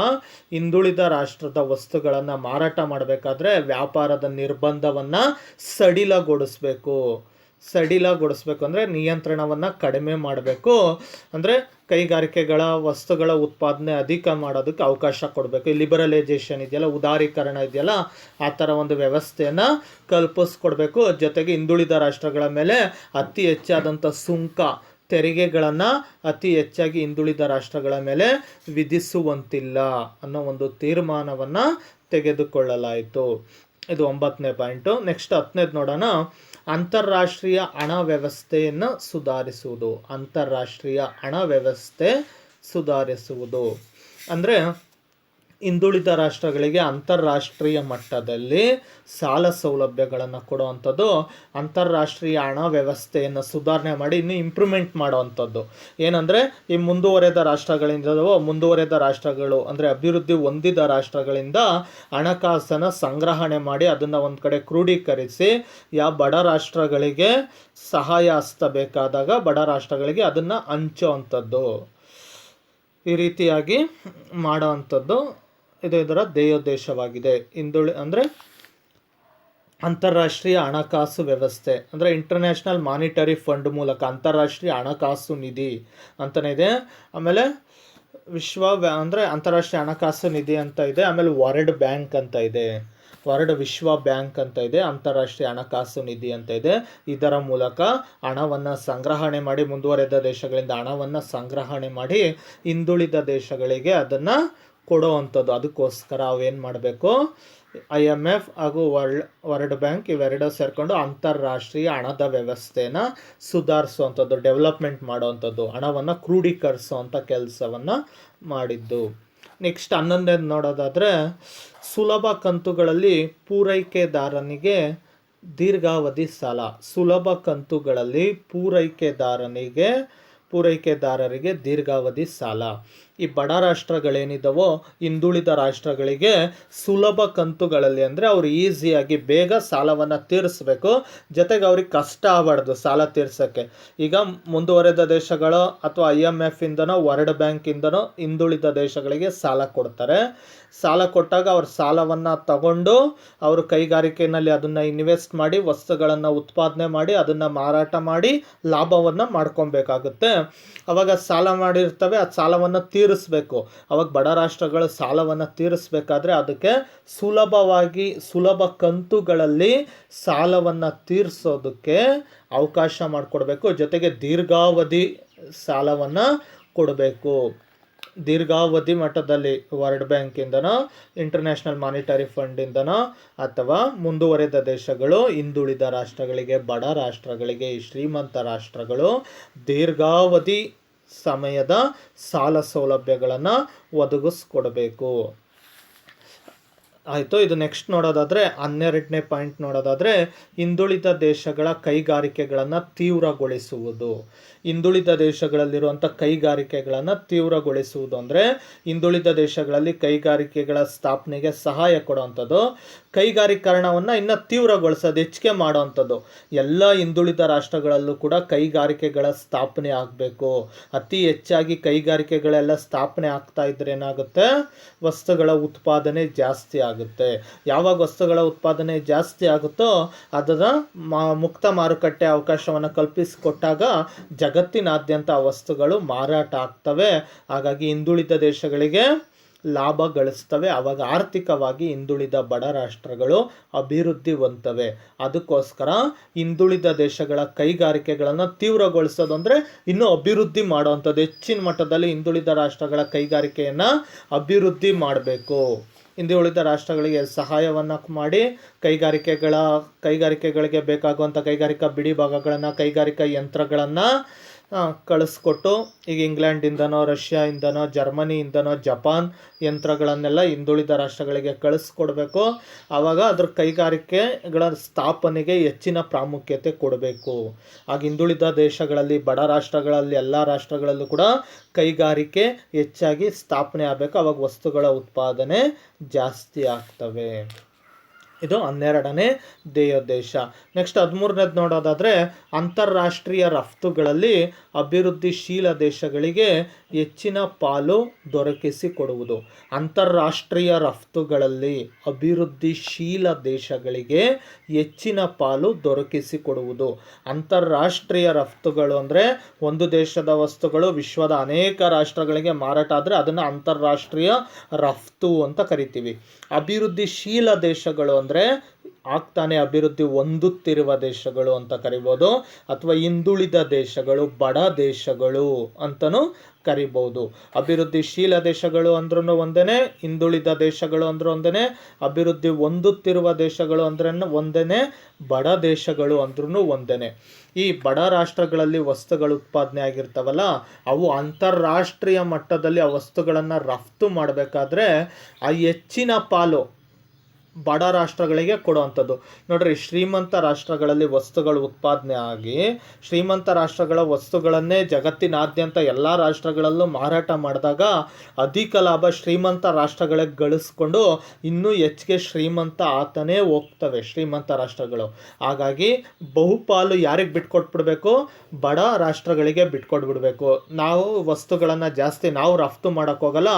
ಹಿಂದುಳಿದ ರಾಷ್ಟ್ರದ ವಸ್ತುಗಳನ್ನು ಮಾರಾಟ ಮಾಡಬೇಕಾದ್ರೆ ವ್ಯಾಪಾರದ ನಿರ್ಬಂಧವನ್ನು ಸಡಿಲಗೊಳಿಸ್ಬೇಕು ಅಂದರೆ ನಿಯಂತ್ರಣವನ್ನು ಕಡಿಮೆ ಮಾಡಬೇಕು. ಅಂದರೆ ಕೈಗಾರಿಕೆಗಳ ವಸ್ತುಗಳ ಉತ್ಪಾದನೆ ಅಧಿಕ ಮಾಡೋದಕ್ಕೆ ಅವಕಾಶ ಕೊಡಬೇಕು. ಈ ಲಿಬರಲೈಜೇಷನ್ ಇದೆಯಲ್ಲ, ಉದಾರೀಕರಣ ಇದೆಯಲ್ಲ, ಆ ಥರ ಒಂದು ವ್ಯವಸ್ಥೆಯನ್ನು ಕಲ್ಪಿಸ್ಕೊಡ್ಬೇಕು. ಜೊತೆಗೆ ಹಿಂದುಳಿದ ರಾಷ್ಟ್ರಗಳ ಮೇಲೆ ಅತಿ ಹೆಚ್ಚಾದಂಥ ಸುಂಕ ತೆರಿಗೆಗಳನ್ನು ಅತಿ ಹೆಚ್ಚಾಗಿ ಹಿಂದುಳಿದ ರಾಷ್ಟ್ರಗಳ ಮೇಲೆ ವಿಧಿಸುವಂತಿಲ್ಲ ಅನ್ನೋ ಒಂದು ತೀರ್ಮಾನವನ್ನು ತೆಗೆದುಕೊಳ್ಳಲಾಯಿತು. ಇದು 9ನೇ ಪಾಯಿಂಟು. ನೆಕ್ಸ್ಟ್ 10ನೇದು ನೋಡೋಣ. ಅಂತಾರಾಷ್ಟ್ರೀಯ ಹಣ ವ್ಯವಸ್ಥೆಯನ್ನು ಸುಧಾರಿಸುವುದು. ಅಂತಾರಾಷ್ಟ್ರೀಯ ಹಣ ವ್ಯವಸ್ಥೆ ಸುಧಾರಿಸುವುದು ಅಂದರೆ ಹಿಂದುಳಿದ ರಾಷ್ಟ್ರಗಳಿಗೆ ಅಂತಾರಾಷ್ಟ್ರೀಯ ಮಟ್ಟದಲ್ಲಿ ಸಾಲ ಸೌಲಭ್ಯಗಳನ್ನು ಕೊಡುವಂಥದ್ದು, ಅಂತಾರಾಷ್ಟ್ರೀಯ ಹಣ ವ್ಯವಸ್ಥೆಯನ್ನು ಸುಧಾರಣೆ ಮಾಡಿ ಇನ್ನೂ ಇಂಪ್ರೂವ್ಮೆಂಟ್ ಮಾಡುವಂಥದ್ದು. ಏನಂದರೆ ಈ ಮುಂದುವರೆದ ರಾಷ್ಟ್ರಗಳು ಅಂದರೆ ಅಭಿವೃದ್ಧಿ ಹೊಂದಿದ ರಾಷ್ಟ್ರಗಳಿಂದ ಹಣಕಾಸನ್ನು ಸಂಗ್ರಹಣೆ ಮಾಡಿ ಅದನ್ನು ಒಂದು ಕಡೆ ಕ್ರೋಢೀಕರಿಸಿ ಬಡ ರಾಷ್ಟ್ರಗಳಿಗೆ ಸಹಾಯ ಹಸ್ತ ಬೇಕಾದಾಗ ಬಡ ರಾಷ್ಟ್ರಗಳಿಗೆ ಅದನ್ನು ಹಂಚುವಂಥದ್ದು, ಈ ರೀತಿಯಾಗಿ ಮಾಡೋವಂಥದ್ದು ಇದು ಇದರ ಧ್ಯೇಯೋದ್ದೇಶವಾಗಿದೆ. ಅಂದರೆ ಅಂತಾರಾಷ್ಟ್ರೀಯ ಹಣಕಾಸು ವ್ಯವಸ್ಥೆ ಅಂದರೆ ಇಂಟರ್ನ್ಯಾಷನಲ್ ಮಾನಿಟರಿ ಫಂಡ್ ಮೂಲಕ ಅಂತಾರಾಷ್ಟ್ರೀಯ ಹಣಕಾಸು ನಿಧಿ ಅಂತಲೇ ಇದೆ. ಆಮೇಲೆ ಅಂದರೆ ಅಂತಾರಾಷ್ಟ್ರೀಯ ಹಣಕಾಸು ನಿಧಿ ಅಂತ ಇದೆ. ಆಮೇಲೆ ವರ್ಲ್ಡ್ ಬ್ಯಾಂಕ್ ಅಂತ ಇದೆ, ವಿಶ್ವ ಬ್ಯಾಂಕ್ ಅಂತ ಇದೆ, ಅಂತಾರಾಷ್ಟ್ರೀಯ ಹಣಕಾಸು ನಿಧಿ ಅಂತ ಇದೆ. ಇದರ ಮೂಲಕ ಹಣವನ್ನು ಸಂಗ್ರಹಣೆ ಮಾಡಿ, ಮುಂದುವರೆದ ದೇಶಗಳಿಂದ ಹಣವನ್ನು ಸಂಗ್ರಹಣೆ ಮಾಡಿ ಹಿಂದುಳಿದ ದೇಶಗಳಿಗೆ ಅದನ್ನು ಕೊಡುವಂಥದ್ದು. ಅದಕ್ಕೋಸ್ಕರ ಅವೇನು ಮಾಡಬೇಕು, IMF ಹಾಗೂ ವರ್ಲ್ಡ್ ಬ್ಯಾಂಕ್ ಇವೆರಡೂ ಸೇರಿಕೊಂಡು ಅಂತಾರಾಷ್ಟ್ರೀಯ ಹಣದ ವ್ಯವಸ್ಥೆನ ಸುಧಾರಿಸುವಂಥದ್ದು, ಡೆವಲಪ್ಮೆಂಟ್ ಮಾಡುವಂಥದ್ದು, ಹಣವನ್ನು ಕ್ರೋಢೀಕರಿಸುವಂಥ ಕೆಲಸವನ್ನು ಮಾಡಿದ್ದು. ನೆಕ್ಸ್ಟ್ 11ನೇದು ನೋಡೋದಾದರೆ, ಸುಲಭ ಕಂತುಗಳಲ್ಲಿ ಪೂರೈಕೆದಾರನಿಗೆ ದೀರ್ಘಾವಧಿ ಸಾಲ. ಸುಲಭ ಕಂತುಗಳಲ್ಲಿ ಪೂರೈಕೆದಾರರಿಗೆ ದೀರ್ಘಾವಧಿ ಸಾಲ. ಈ ಬಡ ರಾಷ್ಟ್ರಗಳೇನಿದ್ದಾವೋ ಹಿಂದುಳಿದ ರಾಷ್ಟ್ರಗಳಿಗೆ ಸುಲಭ ಕಂತುಗಳಲ್ಲಿ ಅಂದರೆ ಅವ್ರು ಈಸಿಯಾಗಿ ಬೇಗ ಸಾಲವನ್ನು ತೀರಿಸ್ಬೇಕು, ಜೊತೆಗೆ ಅವ್ರಿಗೆ ಕಷ್ಟ ಆಗಬಾರ್ದು ಸಾಲ ತೀರ್ಸೋಕ್ಕೆ. ಈಗ ಮುಂದುವರೆದ ದೇಶಗಳು ಅಥವಾ IMF ಇಂದನೋ ವರ್ಲ್ಡ್ ಬ್ಯಾಂಕಿಂದನೋ ಹಿಂದುಳಿದ ದೇಶಗಳಿಗೆ ಸಾಲ ಕೊಡ್ತಾರೆ. ಸಾಲ ಕೊಟ್ಟಾಗ ಅವ್ರ ಸಾಲವನ್ನು ತಗೊಂಡು ಅವರು ಕೈಗಾರಿಕೆಯಲ್ಲಿ ಅದನ್ನು ಇನ್ವೆಸ್ಟ್ ಮಾಡಿ ವಸ್ತುಗಳನ್ನು ಉತ್ಪಾದನೆ ಮಾಡಿ ಅದನ್ನು ಮಾರಾಟ ಮಾಡಿ ಲಾಭವನ್ನು ಮಾಡ್ಕೊಬೇಕಾಗುತ್ತೆ. ಅವಾಗ ಸಾಲ ಮಾಡಿರ್ತವೆ, ಆ ಸಾಲವನ್ನು ತೀರಿಸ್ಬೇಕು. ಅವಾಗ ಬಡ ರಾಷ್ಟ್ರಗಳು ಸಾಲವನ್ನು ತೀರಿಸ್ಬೇಕಾದ್ರೆ ಅದಕ್ಕೆ ಸುಲಭ ಕಂತುಗಳಲ್ಲಿ ಸಾಲವನ್ನು ತೀರಿಸೋದಕ್ಕೆ ಅವಕಾಶ ಮಾಡಿಕೊಡ್ಬೇಕು. ಜೊತೆಗೆ ದೀರ್ಘಾವಧಿ ಸಾಲವನ್ನು ಕೊಡಬೇಕು. ದೀರ್ಘಾವಧಿ ಮಟ್ಟದಲ್ಲಿ ವರ್ಲ್ಡ್ ಬ್ಯಾಂಕಿಂದನೋ ಇಂಟರ್ನ್ಯಾಷನಲ್ ಮಾನಿಟರಿ ಫಂಡಿಂದನೋ ಅಥವಾ ಮುಂದುವರೆದ ದೇಶಗಳು ಹಿಂದುಳಿದ ರಾಷ್ಟ್ರಗಳಿಗೆ, ಬಡ ರಾಷ್ಟ್ರಗಳಿಗೆ, ಶ್ರೀಮಂತ ರಾಷ್ಟ್ರಗಳು ದೀರ್ಘಾವಧಿ ಸಮಯದ ಸಾಲ ಸೌಲಭ್ಯಗಳನ್ನು ಒದಗಿಸ್ಕೊಡ್ಬೇಕು. ಆಯಿತು. ಇದು ನೆಕ್ಸ್ಟ್ ನೋಡೋದಾದರೆ 12ನೇ ಪಾಯಿಂಟ್ ನೋಡೋದಾದರೆ, ಹಿಂದುಳಿದ ದೇಶಗಳ ಕೈಗಾರಿಕೆಗಳನ್ನು ತೀವ್ರಗೊಳಿಸುವುದು. ಹಿಂದುಳಿದ ದೇಶಗಳಲ್ಲಿರುವಂಥ ಕೈಗಾರಿಕೆಗಳನ್ನು ತೀವ್ರಗೊಳಿಸುವುದು ಅಂದರೆ ಹಿಂದುಳಿದ ದೇಶಗಳಲ್ಲಿ ಕೈಗಾರಿಕೆಗಳ ಸ್ಥಾಪನೆಗೆ ಸಹಾಯ ಕೊಡುವಂಥದ್ದು, ಕೈಗಾರೀಕರಣವನ್ನು ಇನ್ನೂ ತೀವ್ರಗೊಳಿಸೋದು, ಹೆಚ್ಚಿಗೆ ಮಾಡೋವಂಥದ್ದು. ಎಲ್ಲ ಹಿಂದುಳಿದ ರಾಷ್ಟ್ರಗಳಲ್ಲೂ ಕೂಡ ಕೈಗಾರಿಕೆಗಳ ಸ್ಥಾಪನೆ ಆಗಬೇಕು. ಅತಿ ಹೆಚ್ಚಾಗಿ ಕೈಗಾರಿಕೆಗಳೆಲ್ಲ ಸ್ಥಾಪನೆ ಆಗ್ತಾ ಇದ್ರೆ ಏನಾಗುತ್ತೆ, ವಸ್ತುಗಳ ಉತ್ಪಾದನೆ ಜಾಸ್ತಿ ಆಗುತ್ತೆ. ಯಾವಾಗ ವಸ್ತುಗಳ ಉತ್ಪಾದನೆ ಜಾಸ್ತಿ ಆಗುತ್ತೋ ಅದರ ಮುಕ್ತ ಮಾರುಕಟ್ಟೆ ಅವಕಾಶವನ್ನು ಕಲ್ಪಿಸಿಕೊಟ್ಟಾಗ ಜಗತ್ತಿನಾದ್ಯಂತ ವಸ್ತುಗಳು ಮಾರಾಟ ಆಗ್ತವೆ. ಹಾಗಾಗಿ ಹಿಂದುಳಿದ ದೇಶಗಳಿಗೆ ಲಾಭ ಗಳಿಸ್ತವೆ. ಆವಾಗ ಆರ್ಥಿಕವಾಗಿ ಹಿಂದುಳಿದ ಬಡ ರಾಷ್ಟ್ರಗಳು ಅಭಿವೃದ್ಧಿ ಹೊಂದ್ತವೆ. ಅದಕ್ಕೋಸ್ಕರ ಹಿಂದುಳಿದ ದೇಶಗಳ ಕೈಗಾರಿಕೆಗಳನ್ನು ತೀವ್ರಗೊಳಿಸೋದು ಅಂದರೆ ಇನ್ನೂ ಅಭಿವೃದ್ಧಿ ಮಾಡುವಂಥದ್ದು. ಹೆಚ್ಚಿನ ಮಟ್ಟದಲ್ಲಿ ಹಿಂದುಳಿದ ರಾಷ್ಟ್ರಗಳ ಕೈಗಾರಿಕೆಯನ್ನು ಅಭಿವೃದ್ಧಿ ಮಾಡಬೇಕು. ಹಿಂದುಳಿದ ರಾಷ್ಟ್ರಗಳಿಗೆ ಸಹಾಯವನ್ನು ಮಾಡಿ ಕೈಗಾರಿಕೆಗಳಿಗೆ ಬೇಕಾಗುವಂಥ ಕೈಗಾರಿಕಾ ಬಿಡಿ ಭಾಗಗಳನ್ನು, ಕೈಗಾರಿಕಾ ಯಂತ್ರಗಳನ್ನು ಕಳಿಸ್ಕೊಟ್ಟು, ಈಗ ಇಂಗ್ಲೆಂಡಿಂದನೋ, ರಷ್ಯಾಯಿಂದನೋ, ಜರ್ಮನಿಯಿಂದನೋ, ಜಪಾನ್ ಯಂತ್ರಗಳನ್ನೆಲ್ಲ ಹಿಂದುಳಿದ ರಾಷ್ಟ್ರಗಳಿಗೆ ಕಳಿಸ್ಕೊಡ್ಬೇಕು. ಆವಾಗ ಅದ್ರ ಕೈಗಾರಿಕೆಗಳ ಸ್ಥಾಪನೆಗೆ ಹೆಚ್ಚಿನ ಪ್ರಾಮುಖ್ಯತೆ ಕೊಡಬೇಕು. ಆಗ ಹಿಂದುಳಿದ ದೇಶಗಳಲ್ಲಿ, ಬಡ ರಾಷ್ಟ್ರಗಳಲ್ಲಿ, ಎಲ್ಲ ರಾಷ್ಟ್ರಗಳಲ್ಲೂ ಕೂಡ ಕೈಗಾರಿಕೆ ಹೆಚ್ಚಾಗಿ ಸ್ಥಾಪನೆ ಆಗಬೇಕು. ಆವಾಗ ವಸ್ತುಗಳ ಉತ್ಪಾದನೆ ಜಾಸ್ತಿ ಆಗ್ತವೆ. ಇದು 12ನೇ ಧ್ಯೇಯೋದ್ದೇಶ. ನೆಕ್ಸ್ಟ್ 13ನೇದು ನೋಡೋದಾದರೆ, ಅಂತಾರಾಷ್ಟ್ರೀಯ ರಫ್ತುಗಳಲ್ಲಿ ಅಭಿವೃದ್ಧಿಶೀಲ ದೇಶಗಳಿಗೆ ಹೆಚ್ಚಿನ ಪಾಲು ದೊರಕಿಸಿಕೊಡುವುದು. ಅಂತಾರಾಷ್ಟ್ರೀಯ ರಫ್ತುಗಳಲ್ಲಿ ಅಭಿವೃದ್ಧಿಶೀಲ ದೇಶಗಳಿಗೆ ಹೆಚ್ಚಿನ ಪಾಲು ದೊರಕಿಸಿಕೊಡುವುದು. ಅಂತಾರಾಷ್ಟ್ರೀಯ ರಫ್ತುಗಳು ಅಂದರೆ ಒಂದು ದೇಶದ ವಸ್ತುಗಳು ವಿಶ್ವದ ಅನೇಕ ರಾಷ್ಟ್ರಗಳಿಗೆ ಮಾರಾಟ ಆದರೆ ಅದನ್ನು ಅಂತಾರಾಷ್ಟ್ರೀಯ ರಫ್ತು ಅಂತ ಕರಿತೀವಿ. ಅಭಿವೃದ್ಧಿಶೀಲ ದೇಶಗಳು ಅಂದರೆ ಆಗ್ತಾನೆ ಅಭಿವೃದ್ಧಿ ಹೊಂದುತ್ತಿರುವ ದೇಶಗಳು ಅಂತ ಕರಿಬೋದು, ಅಥವಾ ಹಿಂದುಳಿದ ದೇಶಗಳು, ಬಡ ದೇಶಗಳು ಅಂತಲೂ ಕರಿಬೋದು. ಅಭಿವೃದ್ಧಿಶೀಲ ದೇಶಗಳು ಅಂದ್ರೂ ಒಂದೇ, ಹಿಂದುಳಿದ ದೇಶಗಳು ಅಂದ್ರೂ ಒಂದೇ, ಅಭಿವೃದ್ಧಿ ಹೊಂದುತ್ತಿರುವ ದೇಶಗಳು ಅಂದ್ರೆ ಒಂದೇ, ಬಡ ದೇಶಗಳು ಅಂದ್ರೂ ಒಂದೇ. ಈ ಬಡ ರಾಷ್ಟ್ರಗಳಲ್ಲಿ ವಸ್ತುಗಳು ಉತ್ಪಾದನೆ ಆಗಿರ್ತಾವಲ್ಲ, ಅವು ಅಂತಾರಾಷ್ಟ್ರೀಯ ಮಟ್ಟದಲ್ಲಿ ಆ ವಸ್ತುಗಳನ್ನು ರಫ್ತು ಮಾಡಬೇಕಾದ್ರೆ ಆ ಹೆಚ್ಚಿನ ಪಾಲು ಬಡ ರಾಷ್ಟ್ರಗಳಿಗೆ ಕೊಡುವಂಥದ್ದು. ನೋಡ್ರಿ, ಶ್ರೀಮಂತ ರಾಷ್ಟ್ರಗಳಲ್ಲಿ ವಸ್ತುಗಳು ಉತ್ಪಾದನೆ ಆಗಿ ಶ್ರೀಮಂತ ರಾಷ್ಟ್ರಗಳ ವಸ್ತುಗಳನ್ನೇ ಜಗತ್ತಿನಾದ್ಯಂತ ಎಲ್ಲ ರಾಷ್ಟ್ರಗಳಲ್ಲೂ ಮಾರಾಟ ಮಾಡಿದಾಗ ಅಧಿಕ ಲಾಭ ಶ್ರೀಮಂತ ರಾಷ್ಟ್ರಗಳಿಗೆ ಗಳಿಸ್ಕೊಂಡು ಇನ್ನೂ ಹೆಚ್ಚಿಗೆ ಶ್ರೀಮಂತ ಆತನೇ ಹೋಗ್ತವೆ ಶ್ರೀಮಂತ ರಾಷ್ಟ್ರಗಳು. ಹಾಗಾಗಿ ಬಹುಪಾಲು ಯಾರಿಗೆ ಬಿಟ್ಕೊಟ್ಬಿಡ್ಬೇಕು? ಬಡ ರಾಷ್ಟ್ರಗಳಿಗೆ ಬಿಟ್ಕೊಟ್ಬಿಡ್ಬೇಕು. ನಾವು ವಸ್ತುಗಳನ್ನು ಜಾಸ್ತಿ ನಾವು ರಫ್ತು ಮಾಡೋಕ್ಕೋಗಲ್ಲ,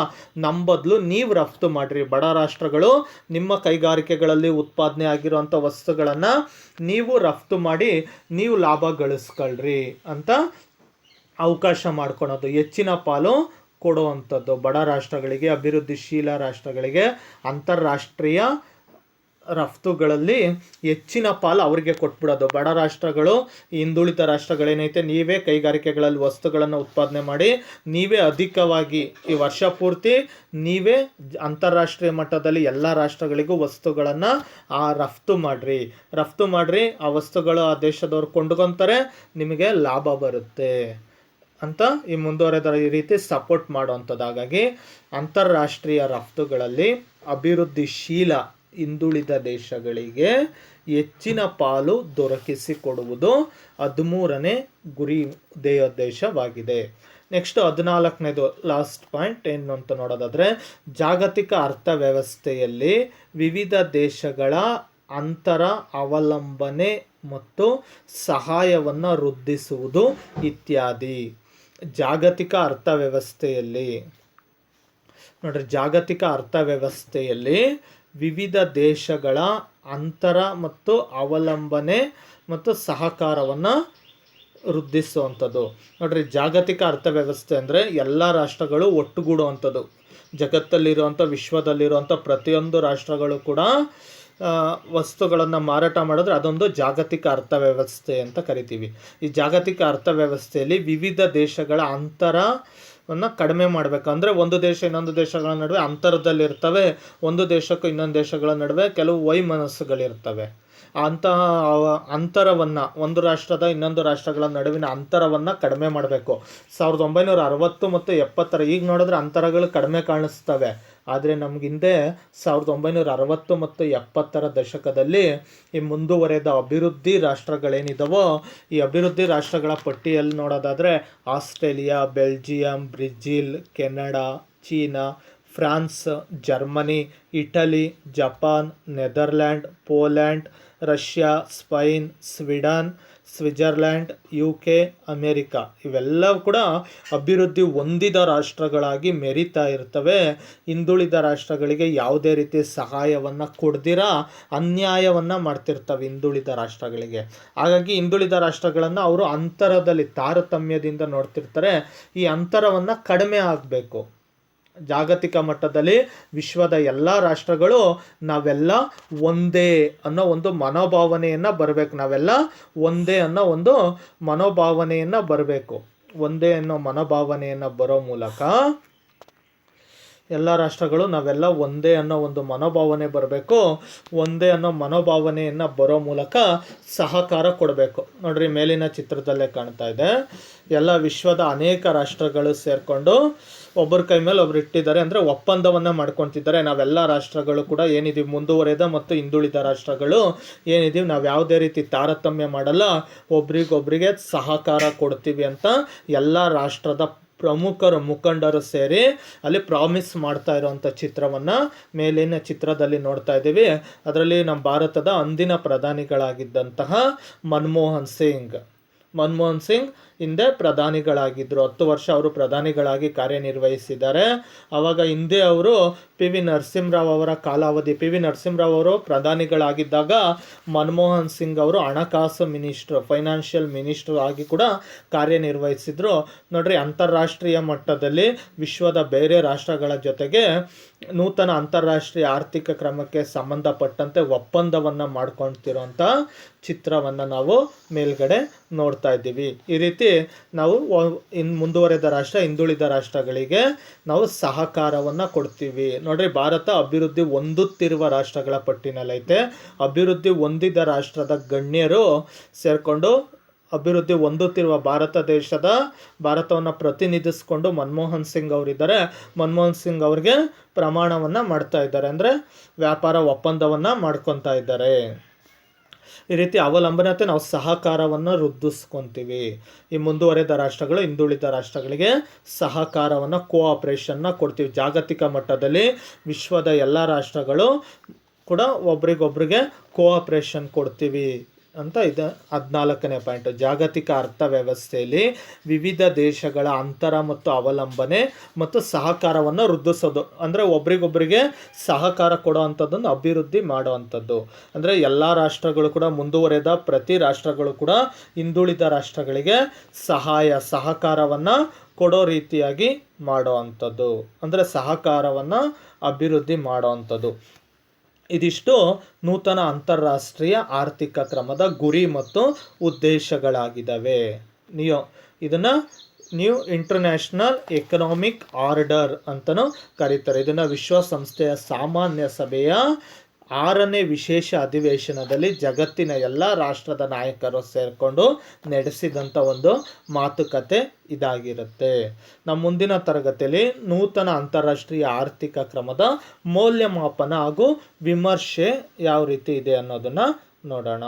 ನಮ್ಮ ಬದಲು ನೀವು ರಫ್ತು ಮಾಡಿರಿ. ಬಡ ರಾಷ್ಟ್ರಗಳು ನಿಮ್ಮ ಕೈಗಾರಿಕೆಗಳಲ್ಲಿ ಉತ್ಪಾದನೆ ಆಗಿರುವಂಥ ವಸ್ತುಗಳನ್ನು ನೀವು ರಫ್ತು ಮಾಡಿ ನೀವು ಲಾಭ ಗಳಿಸ್ಕೊಳ್ರಿ ಅಂತ ಅವಕಾಶ ಮಾಡ್ಕೊಳೋದು, ಹೆಚ್ಚಿನ ಪಾಲು ಕೊಡುವಂಥದ್ದು ಬಡ ರಾಷ್ಟ್ರಗಳಿಗೆ, ಅಭಿವೃದ್ಧಿಶೀಲ ರಾಷ್ಟ್ರಗಳಿಗೆ. ಅಂತಾರಾಷ್ಟ್ರೀಯ ರಫ್ತುಗಳಲ್ಲಿ ಹೆಚ್ಚಿನ ಪಾಲು ಅವರಿಗೆ ಕೊಟ್ಬಿಡೋದು. ಬಡ ರಾಷ್ಟ್ರಗಳು, ಹಿಂದುಳಿದ ರಾಷ್ಟ್ರಗಳೇನೈತೆ, ನೀವೇ ಕೈಗಾರಿಕೆಗಳಲ್ಲಿ ವಸ್ತುಗಳನ್ನು ಉತ್ಪಾದನೆ ಮಾಡಿ ನೀವೇ ಅಧಿಕವಾಗಿ ಈ ವರ್ಷ ಪೂರ್ತಿ ನೀವೇ ಅಂತಾರಾಷ್ಟ್ರೀಯ ಮಟ್ಟದಲ್ಲಿ ಎಲ್ಲ ರಾಷ್ಟ್ರಗಳಿಗೂ ವಸ್ತುಗಳನ್ನು ರಫ್ತು ಮಾಡಿರಿ. ಆ ವಸ್ತುಗಳು ಆ ದೇಶದವ್ರು ಕೊಂಡ್ಕೊತಾರೆ, ನಿಮಗೆ ಲಾಭ ಬರುತ್ತೆ ಅಂತ ಈ ಮುಂದುವರೆದ ಈ ರೀತಿ ಸಪೋರ್ಟ್ ಮಾಡುವಂಥದ್ದು. ಹಾಗಾಗಿ ಅಂತಾರಾಷ್ಟ್ರೀಯ ರಫ್ತುಗಳಲ್ಲಿ ಅಭಿವೃದ್ಧಿಶೀಲ ಹಿಂದುಳಿದ ದೇಶಗಳಿಗೆ ಹೆಚ್ಚಿನ ಪಾಲು ದೊರಕಿಸಿಕೊಡುವುದು 13ನೇ ಗುರಿ ಧ್ಯೇಯೋದ್ದೇಶವಾಗಿದೆ. ನೆಕ್ಸ್ಟ್ 14ನೇದು ಲಾಸ್ಟ್ ಪಾಯಿಂಟ್ ಏನು ಅಂತ ನೋಡೋದಾದರೆ, ಜಾಗತಿಕ ಅರ್ಥವ್ಯವಸ್ಥೆಯಲ್ಲಿ ವಿವಿಧ ದೇಶಗಳ ಅಂತರ ಅವಲಂಬನೆ ಮತ್ತು ಸಹಾಯವನ್ನು ವೃದ್ಧಿಸುವುದು ಇತ್ಯಾದಿ. ಜಾಗತಿಕ ಅರ್ಥವ್ಯವಸ್ಥೆಯಲ್ಲಿ ನೋಡ್ರಿ, ಜಾಗತಿಕ ಅರ್ಥವ್ಯವಸ್ಥೆಯಲ್ಲಿ ವಿವಿಧ ದೇಶಗಳ ಅಂತರ ಮತ್ತು ಅವಲಂಬನೆ ಮತ್ತು ಸಹಕಾರವನ್ನು ವೃದ್ಧಿಸುವಂಥದ್ದು. ನೋಡ್ರಿ, ಜಾಗತಿಕ ಅರ್ಥವ್ಯವಸ್ಥೆ ಅಂದರೆ ಎಲ್ಲ ರಾಷ್ಟ್ರಗಳು ಒಟ್ಟುಗೂಡುವಂಥದ್ದು. ಜಗತ್ತಲ್ಲಿರುವಂಥ, ವಿಶ್ವದಲ್ಲಿರುವಂಥ ಪ್ರತಿಯೊಂದು ರಾಷ್ಟ್ರಗಳು ಕೂಡ ವಸ್ತುಗಳನ್ನು ಮಾರಾಟ ಮಾಡಿದ್ರೆ ಅದೊಂದು ಜಾಗತಿಕ ಅರ್ಥವ್ಯವಸ್ಥೆ ಅಂತ ಕರಿತೀವಿ. ಈ ಜಾಗತಿಕ ಅರ್ಥವ್ಯವಸ್ಥೆಯಲ್ಲಿ ವಿವಿಧ ದೇಶಗಳ ಅಂತರವನ್ನು ಕಡಿಮೆ ಮಾಡಬೇಕಂದ್ರೆ ಒಂದು ದೇಶ ಇನ್ನೊಂದು ದೇಶಗಳ ನಡುವೆ ಅಂತರದಲ್ಲಿರ್ತವೆ, ಒಂದು ದೇಶಕ್ಕೂ ಇನ್ನೊಂದು ದೇಶಗಳ ನಡುವೆ ಕೆಲವು ವೈಮನಸ್ಸುಗಳಿರ್ತವೆ. ಅಂತಹ ಅಂತರವನ್ನು, ಒಂದು ರಾಷ್ಟ್ರದ ಇನ್ನೊಂದು ರಾಷ್ಟ್ರಗಳ ನಡುವಿನ ಅಂತರವನ್ನು ಕಡಿಮೆ ಮಾಡಬೇಕು. 1960 ಮತ್ತು 70 ಈಗ ನೋಡಿದ್ರೆ ಅಂತರಗಳು ಕಡಿಮೆ ಕಾಣಿಸ್ತವೆ, ಆದರೆ ನಮಗಿಂದೆ 1960 ಮತ್ತು 70 ದಶಕದಲ್ಲಿ ಈ ಮುಂದುವರೆದ ಅಭಿವೃದ್ಧಿ ರಾಷ್ಟ್ರಗಳೇನಿದಾವೋ ಈ ಅಭಿವೃದ್ಧಿ ರಾಷ್ಟ್ರಗಳ ಪಟ್ಟಿಯಲ್ಲಿ ನೋಡೋದಾದರೆ Australia, Belgium, Brazil, Canada, China, France, Germany, Italy, Japan, Netherland, Poland, Russia, Spain, Sweden, Switzerland, UK, America ಇವೆಲ್ಲವೂ ಕೂಡ ಅಭಿವೃದ್ಧಿ ಹೊಂದಿದ ರಾಷ್ಟ್ರಗಳಾಗಿ ಮೆರಿತಾ ಇರ್ತವೆ. ಹಿಂದುಳಿದ ರಾಷ್ಟ್ರಗಳಿಗೆ ಯಾವುದೇ ರೀತಿ ಸಹಾಯವನ್ನು ಕೊಡ್ದಿರ ಅನ್ಯಾಯವನ್ನು ಮಾಡ್ತಿರ್ತವೆ ಹಿಂದುಳಿದ ರಾಷ್ಟ್ರಗಳಿಗೆ. ಹಾಗಾಗಿ ಹಿಂದುಳಿದ ರಾಷ್ಟ್ರಗಳನ್ನು ಅವರು ಅಂತರದಲ್ಲಿ ತಾರತಮ್ಯದಿಂದ ನೋಡ್ತಿರ್ತಾರೆ. ಈ ಅಂತರವನ್ನು ಕಡಿಮೆ ಆಗಬೇಕು, ಜಾಗತಿಕ ಮಟ್ಟದಲ್ಲಿ ವಿಶ್ವದ ಎಲ್ಲ ರಾಷ್ಟ್ರಗಳು ನಾವೆಲ್ಲ ಒಂದೇ ಅನ್ನೋ ಒಂದು ಮನೋಭಾವನೆಯನ್ನು ಬರಬೇಕು. ನಾವೆಲ್ಲ ಒಂದೇ ಅನ್ನೋ ಒಂದು ಮನೋಭಾವನೆಯನ್ನು ಬರಬೇಕು. ಒಂದೇ ಅನ್ನೋ ಮನೋಭಾವನೆಯನ್ನು ಬರೋ ಮೂಲಕ ಎಲ್ಲ ರಾಷ್ಟ್ರಗಳು ನಾವೆಲ್ಲ ಒಂದೇ ಅನ್ನೋ ಒಂದು ಮನೋಭಾವನೆ ಬರಬೇಕು. ಒಂದೇ ಅನ್ನೋ ಮನೋಭಾವನೆಯನ್ನು ಬರೋ ಮೂಲಕ ಸಹಕಾರ ಕೊಡಬೇಕು. ನೋಡ್ರಿ, ಮೇಲಿನ ಚಿತ್ರದಲ್ಲೇ ಕಾಣ್ತಾ ಇದೆ. ಎಲ್ಲ ವಿಶ್ವದ ಅನೇಕ ರಾಷ್ಟ್ರಗಳು ಸೇರಿಕೊಂಡು ಒಬ್ಬರ ಕೈ ಮೇಲೆ ಒಬ್ರು ಇಟ್ಟಿದ್ದಾರೆ, ಅಂದರೆ ಒಪ್ಪಂದವನ್ನು ಮಾಡ್ಕೊತಿದ್ದಾರೆ. ನಾವೆಲ್ಲ ರಾಷ್ಟ್ರಗಳು ಕೂಡ ಏನಿದ್ದೀವಿ, ಮುಂದುವರೆದ ಮತ್ತು ಹಿಂದುಳಿದ ರಾಷ್ಟ್ರಗಳು ಏನಿದ್ದೀವಿ, ನಾವು ಯಾವುದೇ ರೀತಿ ತಾರತಮ್ಯ ಮಾಡಲ್ಲ, ಒಬ್ರಿಗೊಬ್ರಿಗೆ ಸಹಕಾರ ಕೊಡ್ತೀವಿ ಅಂತ ಎಲ್ಲ ರಾಷ್ಟ್ರದ ಪ್ರಮುಖರು ಮುಖಂಡರು ಸೇರಿ ಅಲ್ಲಿ ಪ್ರಾಮಿಸ್ ಮಾಡ್ತಾ ಇರೋವಂಥ ಚಿತ್ರವನ್ನು ಮೇಲಿನ ಚಿತ್ರದಲ್ಲಿ ನೋಡ್ತಾ ಇದ್ದೀವಿ. ಅದರಲ್ಲಿ ನಮ್ಮ ಭಾರತದ ಅಂದಿನ ಪ್ರಧಾನಿಗಳಾಗಿದ್ದಂತಹ ಮನಮೋಹನ್ ಸಿಂಗ್ ಹಿಂದೆ ಪ್ರಧಾನಿಗಳಾಗಿದ್ದರು. 10 ವರ್ಷ ಅವರು ಪ್ರಧಾನಿಗಳಾಗಿ ಕಾರ್ಯನಿರ್ವಹಿಸಿದ್ದಾರೆ. ಆವಾಗ ಹಿಂದೆ ಅವರು ಪಿ ವಿ ನರಸಿಂಹರಾವ್ ಅವರ ಕಾಲಾವಧಿ, ಪಿ ವಿ ನರಸಿಂಹರಾವ್ ಅವರು ಪ್ರಧಾನಿಗಳಾಗಿದ್ದಾಗ ಮನಮೋಹನ್ ಸಿಂಗ್ ಅವರು ಹಣಕಾಸು ಮಿನಿಸ್ಟ್ರು, ಫೈನಾನ್ಷಿಯಲ್ ಮಿನಿಸ್ಟ್ರು ಆಗಿ ಕೂಡ ಕಾರ್ಯನಿರ್ವಹಿಸಿದ್ರು. ನೋಡ್ರಿ, ಅಂತಾರಾಷ್ಟ್ರೀಯ ಮಟ್ಟದಲ್ಲಿ ವಿಶ್ವದ ಬೇರೆ ರಾಷ್ಟ್ರಗಳ ಜೊತೆಗೆ ನೂತನ ಅಂತಾರಾಷ್ಟ್ರೀಯ ಆರ್ಥಿಕ ಕ್ರಮಕ್ಕೆ ಸಂಬಂಧಪಟ್ಟಂತೆ ಒಪ್ಪಂದವನ್ನು ಮಾಡ್ಕೊಳ್ತಿರೋಂಥ ಚಿತ್ರವನ್ನು ನಾವು ಮೇಲ್ಗಡೆ ನೋಡ್ತಾ ಇದ್ದೀವಿ. ಈ ರೀತಿ ನಾವು ಮುಂದುವರೆದ ರಾಷ್ಟ್ರ, ಹಿಂದುಳಿದ ರಾಷ್ಟ್ರಗಳಿಗೆ ನಾವು ಸಹಕಾರವನ್ನು ಕೊಡ್ತೀವಿ. ನೋಡ್ರಿ, ಭಾರತ ಅಭಿವೃದ್ಧಿ ಹೊಂದುತ್ತಿರುವ ರಾಷ್ಟ್ರಗಳ ಪಟ್ಟಿನಲ್ಲೈತೆ. ಅಭಿವೃದ್ಧಿ ಹೊಂದಿದ ರಾಷ್ಟ್ರದ ಗಣ್ಯರು ಸೇರಿಕೊಂಡು ಅಭಿವೃದ್ಧಿ ಹೊಂದುತ್ತಿರುವ ಭಾರತವನ್ನು ಪ್ರತಿನಿಧಿಸಿಕೊಂಡು ಮನಮೋಹನ್ ಸಿಂಗ್ ಅವರಿದ್ದಾರೆ. ಮನಮೋಹನ್ ಸಿಂಗ್ ಅವ್ರಿಗೆ ಪ್ರಮಾಣವನ್ನು ಮಾಡ್ತಾ ಇದ್ದಾರೆ, ಅಂದರೆ ವ್ಯಾಪಾರ ಒಪ್ಪಂದವನ್ನು ಮಾಡ್ಕೊತಾ ಇದ್ದಾರೆ. ಈ ರೀತಿ ಅವಲಂಬನತೆ ನಾವು ಸಹಕಾರವನ್ನು ವೃದ್ಧಿಸ್ಕೊತೀವಿ. ಈ ಮುಂದುವರೆದ ರಾಷ್ಟ್ರಗಳು ಹಿಂದುಳಿದ ರಾಷ್ಟ್ರಗಳಿಗೆ ಸಹಕಾರವನ್ನು, ಕೋಆಪ್ರೇಷನ್ನ ಕೊಡ್ತೀವಿ. ಜಾಗತಿಕ ಮಟ್ಟದಲ್ಲಿ ವಿಶ್ವದ ಎಲ್ಲ ರಾಷ್ಟ್ರಗಳು ಕೂಡ ಒಬ್ರಿಗೊಬ್ರಿಗೆ ಕೋಆಪ್ರೇಷನ್ ಕೊಡ್ತೀವಿ ಅಂತ ಇದೆ 14ನೇ ಪಾಯಿಂಟ್. ಜಾಗತಿಕ ಅರ್ಥವ್ಯವಸ್ಥೆಯಲ್ಲಿ ವಿವಿಧ ದೇಶಗಳ ಅಂತರ ಮತ್ತು ಅವಲಂಬನೆ ಮತ್ತು ಸಹಕಾರವನ್ನು ವೃದ್ಧಿಸೋದು, ಅಂದರೆ ಒಬ್ರಿಗೊಬ್ಬರಿಗೆ ಸಹಕಾರ ಕೊಡೋ ಅಂಥದ್ದನ್ನು ಅಭಿವೃದ್ಧಿ ಮಾಡುವಂಥದ್ದು. ಅಂದರೆ ಎಲ್ಲ ರಾಷ್ಟ್ರಗಳು ಕೂಡ, ಮುಂದುವರೆದ ಪ್ರತಿ ರಾಷ್ಟ್ರಗಳು ಕೂಡ ಹಿಂದುಳಿದ ರಾಷ್ಟ್ರಗಳಿಗೆ ಸಹಕಾರವನ್ನು ಕೊಡೋ ರೀತಿಯಾಗಿ ಮಾಡೋ ಅಂಥದ್ದು, ಅಂದರೆ ಸಹಕಾರವನ್ನು ಅಭಿವೃದ್ಧಿ ಮಾಡೋ ಅಂಥದ್ದು. ಇದಿಷ್ಟು ನೂತನ ಅಂತಾರಾಷ್ಟ್ರೀಯ ಆರ್ಥಿಕ ಕ್ರಮದ ಗುರಿ ಮತ್ತು ಉದ್ದೇಶಗಳಾಗಿದ್ದಾವೆ. ಇದನ್ನು ನ್ಯೂ ಇಂಟರ್ನ್ಯಾಷನಲ್ ಎಕನಾಮಿಕ್ ಆರ್ಡರ್ ಅಂತಲೂ ಕರೀತಾರೆ. ಇದನ್ನು ವಿಶ್ವಸಂಸ್ಥೆಯ ಸಾಮಾನ್ಯ ಸಭೆಯ 6ನೇ ವಿಶೇಷ ಅಧಿವೇಶನದಲ್ಲಿ ಜಗತ್ತಿನ ಎಲ್ಲ ರಾಷ್ಟ್ರದ ನಾಯಕರು ಸೇರಿಕೊಂಡು ನಡೆಸಿದಂಥ ಒಂದು ಮಾತುಕತೆ ಇದಾಗಿರುತ್ತೆ. ನಮ್ಮ ಮುಂದಿನ ತರಗತಿಯಲ್ಲಿ ನೂತನ ಅಂತಾರಾಷ್ಟ್ರೀಯ ಆರ್ಥಿಕ ಕ್ರಮದ ಮೌಲ್ಯಮಾಪನ ಹಾಗೂ ವಿಮರ್ಶೆ ಯಾವ ರೀತಿ ಇದೆ ಅನ್ನೋದನ್ನು ನೋಡೋಣ.